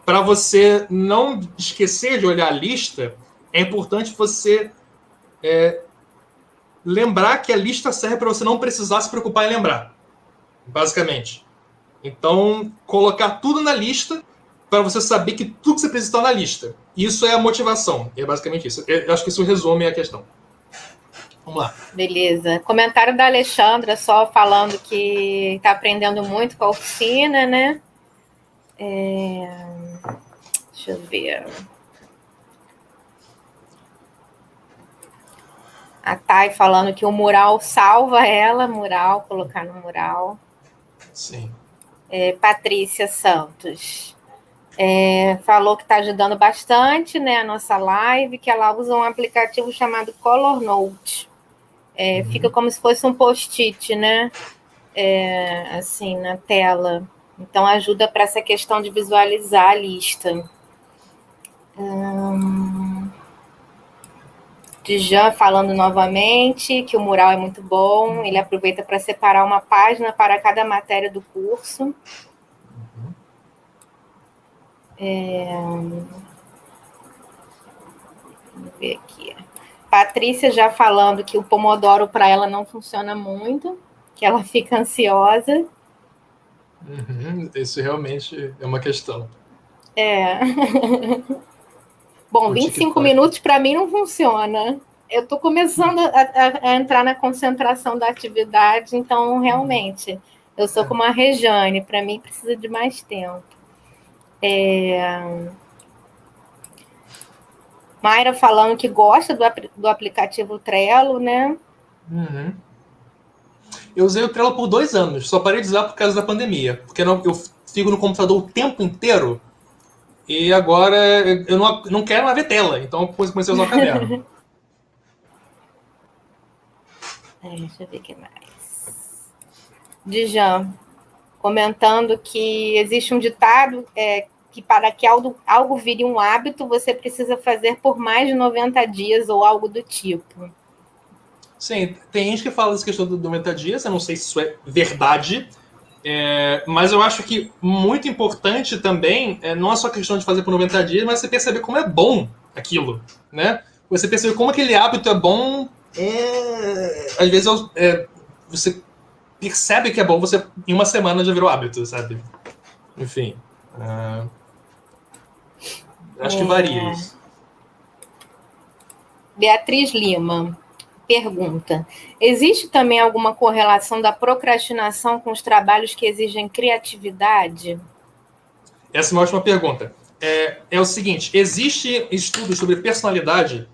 para você não esquecer de olhar a lista, é importante você lembrar que a lista serve para você não precisar se preocupar em lembrar, basicamente. Então, colocar tudo na lista para você saber que tudo que você precisa está na lista. Isso é a motivação. É basicamente isso. Eu acho que isso resume a questão. Vamos lá. Beleza. Comentário da Alexandra, só falando que está aprendendo muito com a oficina, né? Deixa eu ver. A Thay falando que o mural salva ela, colocar no mural. Sim. Patrícia Santos. Falou que está ajudando bastante, né, a nossa live, que ela usa um aplicativo chamado Color Note. Fica como se fosse um post-it, né? Assim, na tela. Então, ajuda para essa questão de visualizar a lista. Djan falando novamente que o mural é muito bom, ele aproveita para separar uma página para cada matéria do curso. Vamos ver aqui. Patrícia já falando que o Pomodoro para ela não funciona muito, que ela fica ansiosa. Isso realmente é uma questão. Bom, 25 minutos para mim não funciona. Eu estou começando a entrar na concentração da atividade, então, realmente, eu sou como a Rejane, para mim precisa de mais tempo. Mayra falando que gosta do aplicativo Trello, né? Eu usei o Trello por 2 anos, só parei de usar por causa da pandemia, porque eu fico no computador o tempo inteiro e agora eu não quero mais ver tela, então eu comecei a usar o caderno. Deixa eu ver o que mais. Djan, comentando que existe um ditado que para que algo vire um hábito, você precisa fazer por mais de 90 dias ou algo do tipo. Sim, tem gente que fala dessa questão do 90 dias, eu não sei se isso é verdade, mas eu acho que muito importante também, não é só questão de fazer por 90 dias, mas você perceber como é bom aquilo, né? Você perceber como aquele hábito é bom, às vezes você percebe que é bom, você em uma semana já virou hábito, sabe? Enfim, acho que varia isso. Beatriz Lima pergunta: existe também alguma correlação da procrastinação com os trabalhos que exigem criatividade? Essa é uma ótima pergunta. É o seguinte, existe estudos sobre personalidade,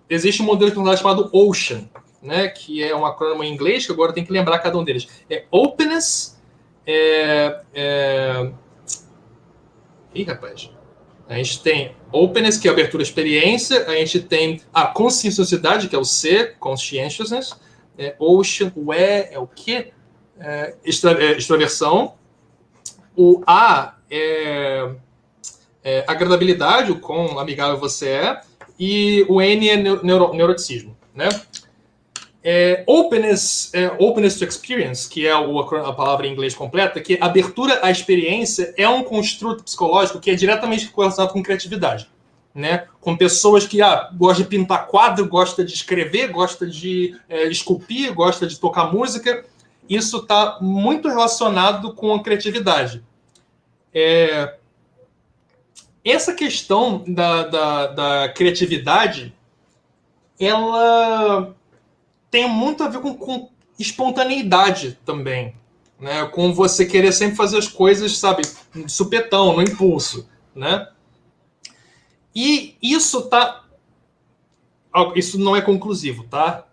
existe um modelo de personalidade chamado Ocean, né, que é um acrônimo em inglês, que agora eu tenho que lembrar cada um deles. Openness, Ih, rapaz. A gente tem openness, que é abertura à experiência. A gente tem a conscienciosidade, que é o C, conscientiousness. Ocean, o E é o quê? Extroversão. O A é agradabilidade, o quão amigável você é. E o N é neuroticismo, né? Openness to experience, que é a palavra em inglês completa, que abertura à experiência é um construto psicológico que é diretamente correlacionado com criatividade, né? Com pessoas que gostam de pintar quadro, gostam de escrever, gostam de esculpir, gostam de tocar música. Isso está muito relacionado com a criatividade. Essa questão da criatividade, ela tem muito a ver com espontaneidade também, né? Com você querer sempre fazer as coisas, sabe, de supetão, no impulso, né? E isso tá Isso não é conclusivo, tá?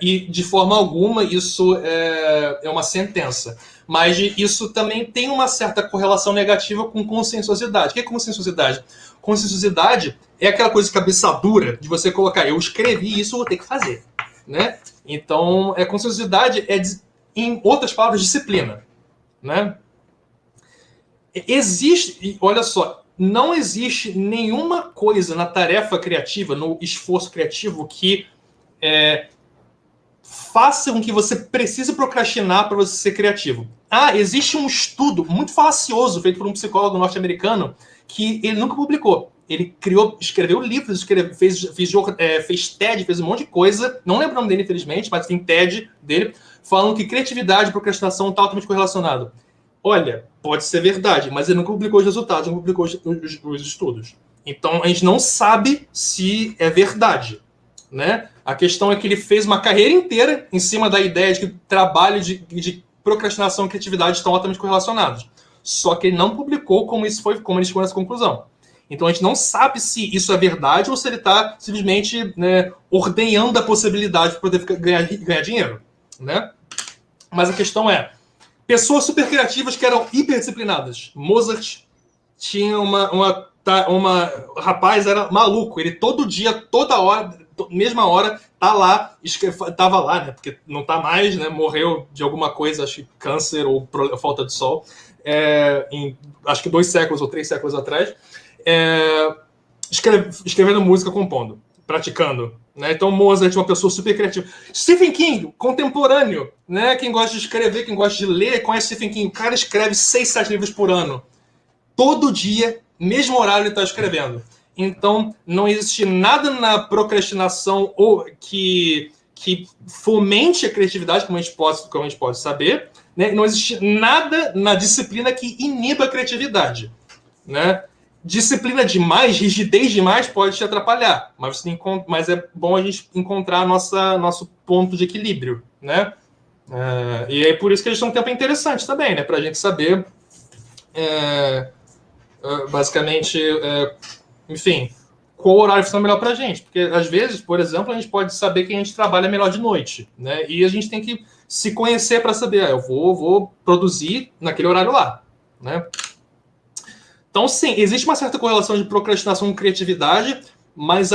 E de forma alguma isso é uma sentença. Mas isso também tem uma certa correlação negativa com consensuosidade. O que é consensuosidade? Consensuosidade é aquela coisa de cabeça dura de você colocar, eu escrevi isso, vou ter que fazer, né? Então, consensuosidade em outras palavras, disciplina, né? Existe, olha só, não existe nenhuma coisa na tarefa criativa, no esforço criativo que faça com que você precise procrastinar para você ser criativo. Existe um estudo muito falacioso feito por um psicólogo norte-americano que ele nunca publicou. Ele escreveu livros, fez TED, fez um monte de coisa. Não lembro o nome dele, infelizmente, mas tem TED dele, falando que criatividade e procrastinação estão altamente correlacionados. Olha, pode ser verdade, mas ele nunca publicou os resultados, não publicou os estudos. Então, a gente não sabe se é verdade, né? A questão é que ele fez uma carreira inteira em cima da ideia de que trabalho de procrastinação e criatividade estão altamente correlacionados. Só que ele não publicou como ele chegou nessa conclusão. Então, a gente não sabe se isso é verdade ou se ele está simplesmente, né, ordenhando a possibilidade de poder ganhar dinheiro, né? Mas a questão é, pessoas super criativas que eram hiperdisciplinadas. Mozart tinha rapaz, era maluco. Ele todo dia, toda hora, mesma hora, tava lá, né? Porque não tá mais, né? Morreu de alguma coisa, acho que câncer ou falta de sol, acho que 2 séculos ou 3 séculos atrás, escrevendo música, compondo, praticando. Né? Então, Mozart é uma pessoa super criativa. Stephen King, contemporâneo, né? Quem gosta de escrever, quem gosta de ler, conhece Stephen King. O cara escreve 6, 7 livros por ano. Todo dia, mesmo horário, ele está escrevendo. Então, não existe nada na procrastinação ou que fomente a criatividade, como a gente pode saber. Né? Não existe nada na disciplina que iniba a criatividade. Né? Disciplina demais, rigidez demais pode te atrapalhar, mas é bom a gente encontrar nosso ponto de equilíbrio, né? E é por isso que eles são um tempo interessante também, né? Para a gente saber, basicamente, enfim, qual horário funciona melhor para a gente. Porque, às vezes, por exemplo, a gente pode saber que a gente trabalha melhor de noite, né? E a gente tem que se conhecer para saber, eu vou produzir naquele horário lá, né? Então, sim, existe uma certa correlação de procrastinação com criatividade, mas,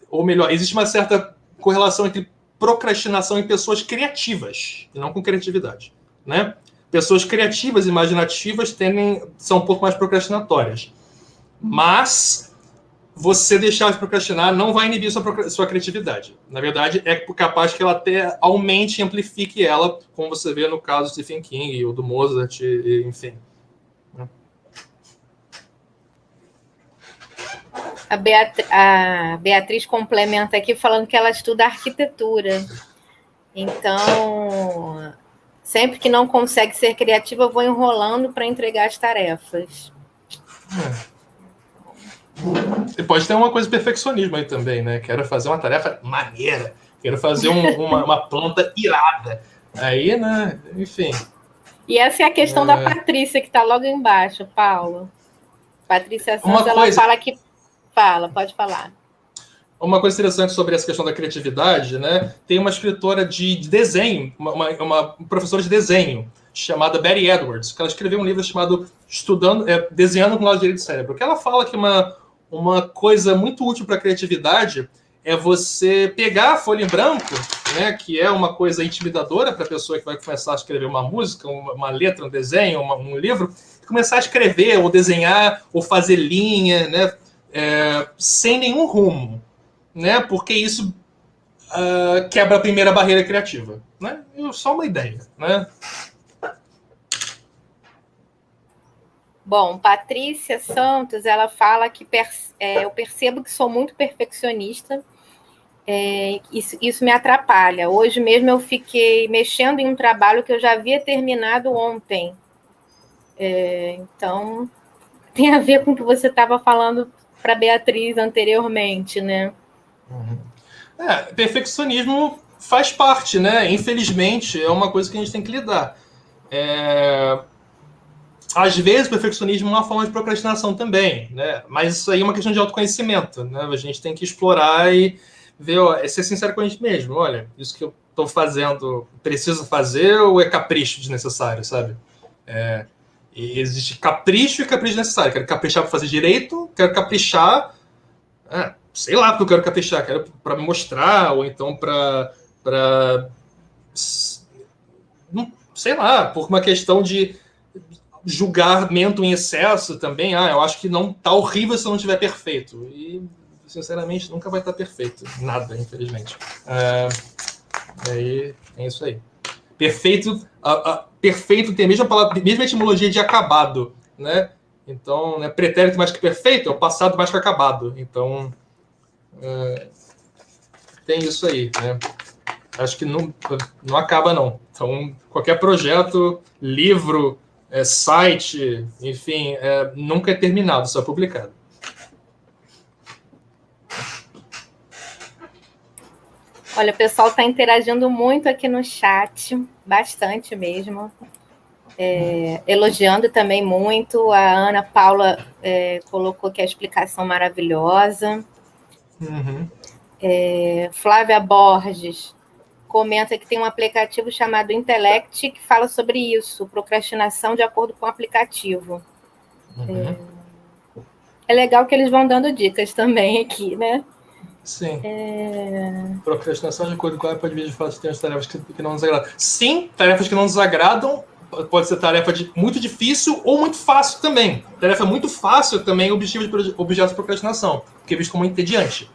ou melhor, existe uma certa correlação entre procrastinação e pessoas criativas, e não com criatividade, né? Pessoas criativas, imaginativas, são um pouco mais procrastinatórias. Mas você deixar de procrastinar não vai inibir sua criatividade. Na verdade, é capaz que ela até aumente e amplifique ela, como você vê no caso do Stephen King ou do Mozart, enfim. A Beatriz complementa aqui falando que ela estuda arquitetura. Então, sempre que não consegue ser criativa, eu vou enrolando para entregar as tarefas. E pode ter uma coisa de perfeccionismo aí também, né? Quero fazer uma tarefa maneira. Quero fazer uma planta irada. Aí, né? Enfim. E essa é a questão da Patrícia, que está logo embaixo, Paulo. Patrícia Santos, ela fala que... pode falar. Uma coisa interessante sobre essa questão da criatividade, né? Tem uma escritora de desenho, uma professora de desenho, chamada Betty Edwards, que ela escreveu um livro chamado Desenhando com o lado direito do cérebro, que ela fala que uma coisa muito útil para a criatividade é você pegar a folha em branco, né, que é uma coisa intimidadora para a pessoa que vai começar a escrever uma música, uma letra, um desenho, um livro, e começar a escrever, ou desenhar, ou fazer linha, né, sem nenhum rumo, né, porque isso quebra a primeira barreira criativa. Né? Só uma ideia. Né? Bom, Patrícia Santos, ela fala que eu percebo que sou muito perfeccionista, isso me atrapalha. Hoje mesmo eu fiquei mexendo em um trabalho que eu já havia terminado ontem. Então, tem a ver com o que você estava falando para a Beatriz anteriormente, né? Perfeccionismo faz parte, né? Infelizmente, é uma coisa que a gente tem que lidar. Às vezes, o perfeccionismo é uma forma de procrastinação também, né? Mas isso aí é uma questão de autoconhecimento, né? A gente tem que explorar e ver, ó, é ser sincero com a gente mesmo. Olha, isso que eu estou fazendo, preciso fazer ou é capricho desnecessário, sabe? E existe capricho e capricho necessário. Quero caprichar para fazer direito, quero caprichar, sei lá porque eu quero caprichar, quero para me mostrar, ou então para sei lá, por uma questão de julgamento em excesso também. Eu acho que não tá horrível se não estiver perfeito. E, sinceramente, nunca vai estar perfeito. Nada, infelizmente. Aí é isso aí. Perfeito, perfeito tem a mesma palavra, mesma etimologia de acabado, né? Então, né, pretérito mais que perfeito é o passado mais que acabado. Então, tem isso aí, né? Acho que não acaba, não. Então, qualquer projeto, livro, site, enfim, nunca é terminado, só é publicado. Olha, o pessoal está interagindo muito aqui no chat, bastante mesmo. Elogiando também muito. A Ana Paula colocou que a explicação maravilhosa. Uhum. Flávia Borges comenta que tem um aplicativo chamado Intellect que fala sobre isso, procrastinação de acordo com o aplicativo. Uhum. É legal que eles vão dando dicas também aqui, né? Sim. Procrastinação de acordo com a pode vir de fato de tarefas que não nos agradam. Sim, tarefas que não nos agradam pode ser tarefa muito difícil ou muito fácil também. Tarefa muito fácil também é objetivo de objeto de procrastinação, que é visto como entediante.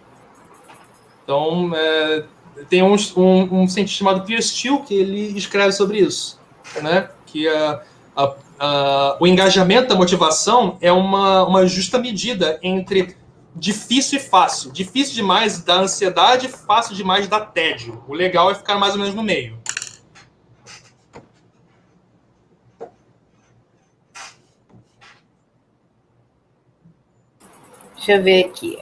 Então, tem um cientista chamado Pierre Steele que ele escreve sobre isso, né? Que o engajamento, a motivação é uma justa medida entre difícil e fácil. Difícil demais dá ansiedade, fácil demais dá tédio. O legal é ficar mais ou menos no meio. Deixa eu ver aqui.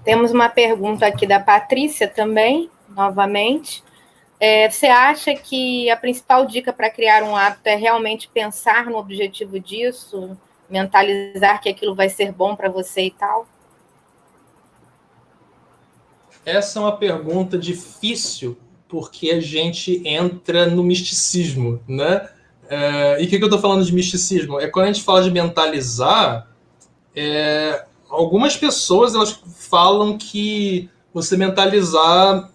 Temos uma pergunta aqui da Patrícia também, novamente. Você acha que a principal dica para criar um hábito é realmente pensar no objetivo disso, mentalizar que aquilo vai ser bom para você e tal? Essa é uma pergunta difícil, porque a gente entra no misticismo, né? E o que eu estou falando de misticismo? É quando a gente fala de mentalizar, algumas pessoas elas falam que você mentalizar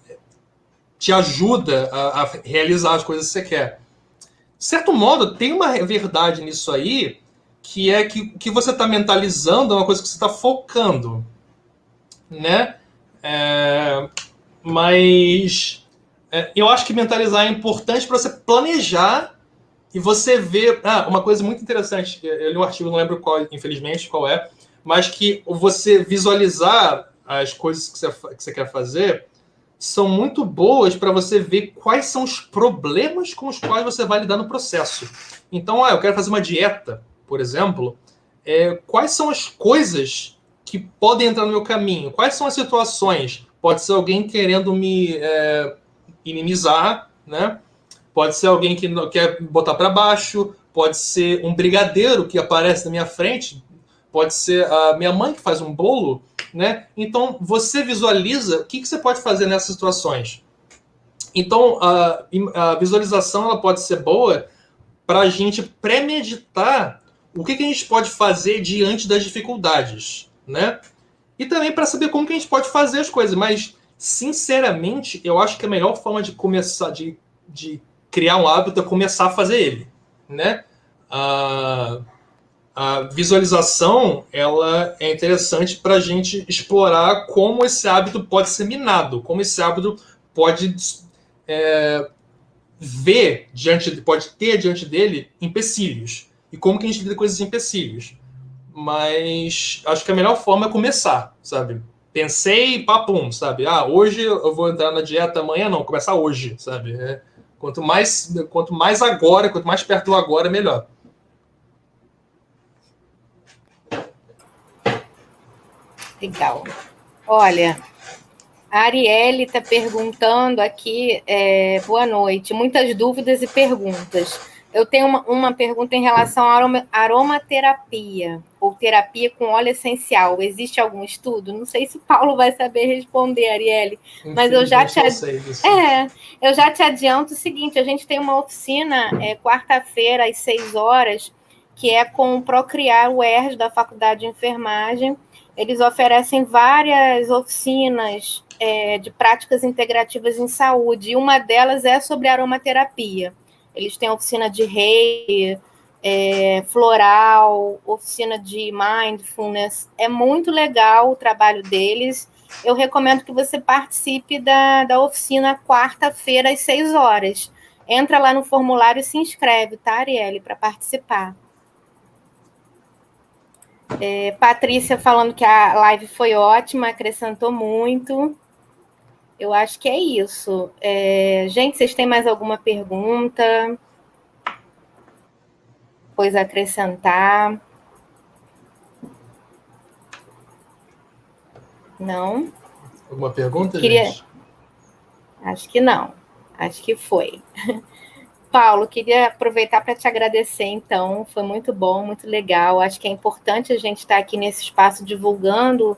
te ajuda a realizar as coisas que você quer. De certo modo, tem uma verdade nisso aí, que é que o que você está mentalizando é uma coisa que você está focando, né? Mas eu acho que mentalizar é importante para você planejar e você ver. Uma coisa muito interessante, eu li um artigo, não lembro qual, infelizmente, qual é, mas que você visualizar as coisas que você quer fazer são muito boas para você ver quais são os problemas com os quais você vai lidar no processo. Então, eu quero fazer uma dieta, por exemplo. Quais são as coisas que podem entrar no meu caminho? Quais são as situações? Pode ser alguém querendo me inimizar, né? Pode ser alguém que quer botar para baixo, pode ser um brigadeiro que aparece na minha frente, pode ser a minha mãe que faz um bolo, né? Então, você visualiza o que você pode fazer nessas situações. Então, a visualização ela pode ser boa para a gente premeditar o que a gente pode fazer diante das dificuldades, né? E também para saber como que a gente pode fazer as coisas. Mas, sinceramente, eu acho que a melhor forma de começar, de criar um hábito é começar a fazer ele, né? A visualização ela é interessante para a gente explorar como esse hábito pode ser minado, como esse hábito pode pode ter diante dele empecilhos e como que a gente lida com esses empecilhos. Mas acho que a melhor forma é começar, sabe? Pensei, papum, sabe? Hoje eu vou entrar na dieta, amanhã não, começar hoje, sabe? Quanto mais agora, quanto mais perto do agora, melhor. Legal. Olha, a Arielle está perguntando aqui, boa noite, muitas dúvidas e perguntas. Eu tenho uma pergunta em relação à aromaterapia, ou terapia com óleo essencial. Existe algum estudo? Não sei se o Paulo vai saber responder, Arielle, mas eu já te adianto o seguinte, a gente tem uma oficina quarta-feira às 6 horas, que é com o Procriar UERJ, da Faculdade de Enfermagem. Eles oferecem várias oficinas de práticas integrativas em saúde, e uma delas é sobre aromaterapia. Eles têm oficina de reiki, floral, oficina de mindfulness. É muito legal o trabalho deles. Eu recomendo que você participe da oficina quarta-feira às 6 horas. Entra lá no formulário e se inscreve, tá, Arielle, para participar. Patrícia falando que a live foi ótima, acrescentou muito. Eu acho que é isso. Gente, vocês têm mais alguma pergunta? Coisa a acrescentar? Não? Alguma pergunta, gente? Acho que não. Acho que foi. Paulo, queria aproveitar para te agradecer, então. Foi muito bom, muito legal. Acho que é importante a gente estar aqui nesse espaço divulgando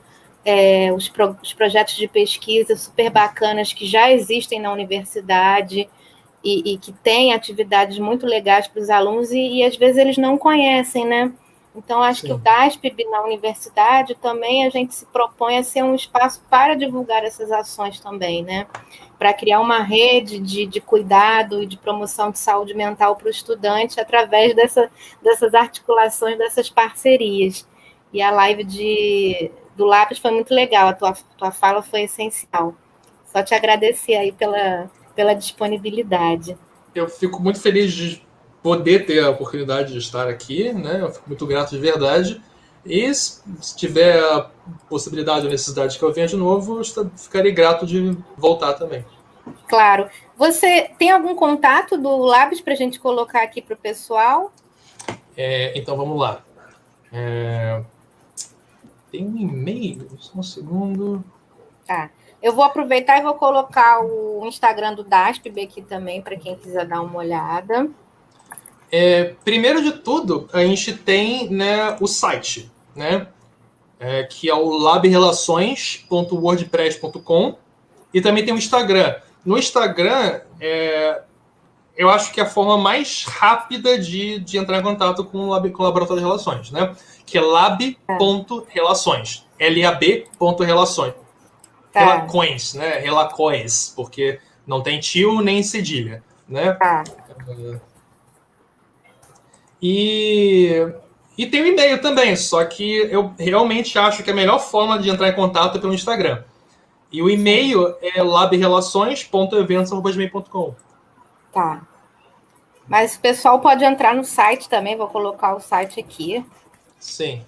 os projetos de pesquisa super bacanas que já existem na universidade e que têm atividades muito legais para os alunos e às vezes eles não conhecem, né? Então, acho que o DASP na universidade também a gente se propõe a ser um espaço para divulgar essas ações também, né? Para criar uma rede de cuidado e de promoção de saúde mental para o estudante através dessas articulações, dessas parcerias. E a live do Lápis foi muito legal, a tua fala foi essencial. Só te agradecer aí pela disponibilidade. Eu fico muito feliz de poder ter a oportunidade de estar aqui, né? Eu fico muito grato de verdade. E se tiver a possibilidade ou necessidade que eu venha de novo, eu ficarei grato de voltar também. Claro. Você tem algum contato do Labs para a gente colocar aqui para o pessoal? Então vamos lá. Tem um e-mail? Só um segundo. Tá. Eu vou aproveitar e vou colocar o Instagram do DASP aqui também, para quem quiser dar uma olhada. Primeiro de tudo, a gente tem, né, o site, né, que é o labrelações.wordpress.com, e também tem o Instagram. No Instagram, eu acho que é a forma mais rápida de entrar em contato com o Laboratório de Relações, né, que é lab.relações, lab.relações. Relações, né, relações, porque não tem tio nem cedilha, né. E tem o e-mail também, só que eu realmente acho que a melhor forma de entrar em contato é pelo Instagram. E o e-mail é labrelações.eventos@gmail.com. Tá. Mas o pessoal pode entrar no site também, vou colocar o site aqui. Sim.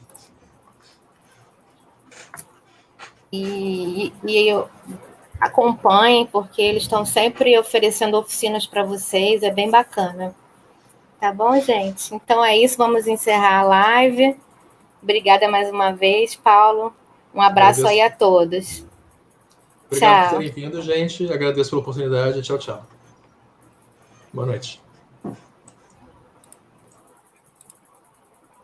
E acompanhem, porque eles estão sempre oferecendo oficinas para vocês, é bem bacana. Tá bom, gente? Então é isso, vamos encerrar a live. Obrigada mais uma vez, Paulo. Um abraço aí a todos. Obrigado por terem vindo, gente. Agradeço pela oportunidade. Tchau, tchau. Boa noite.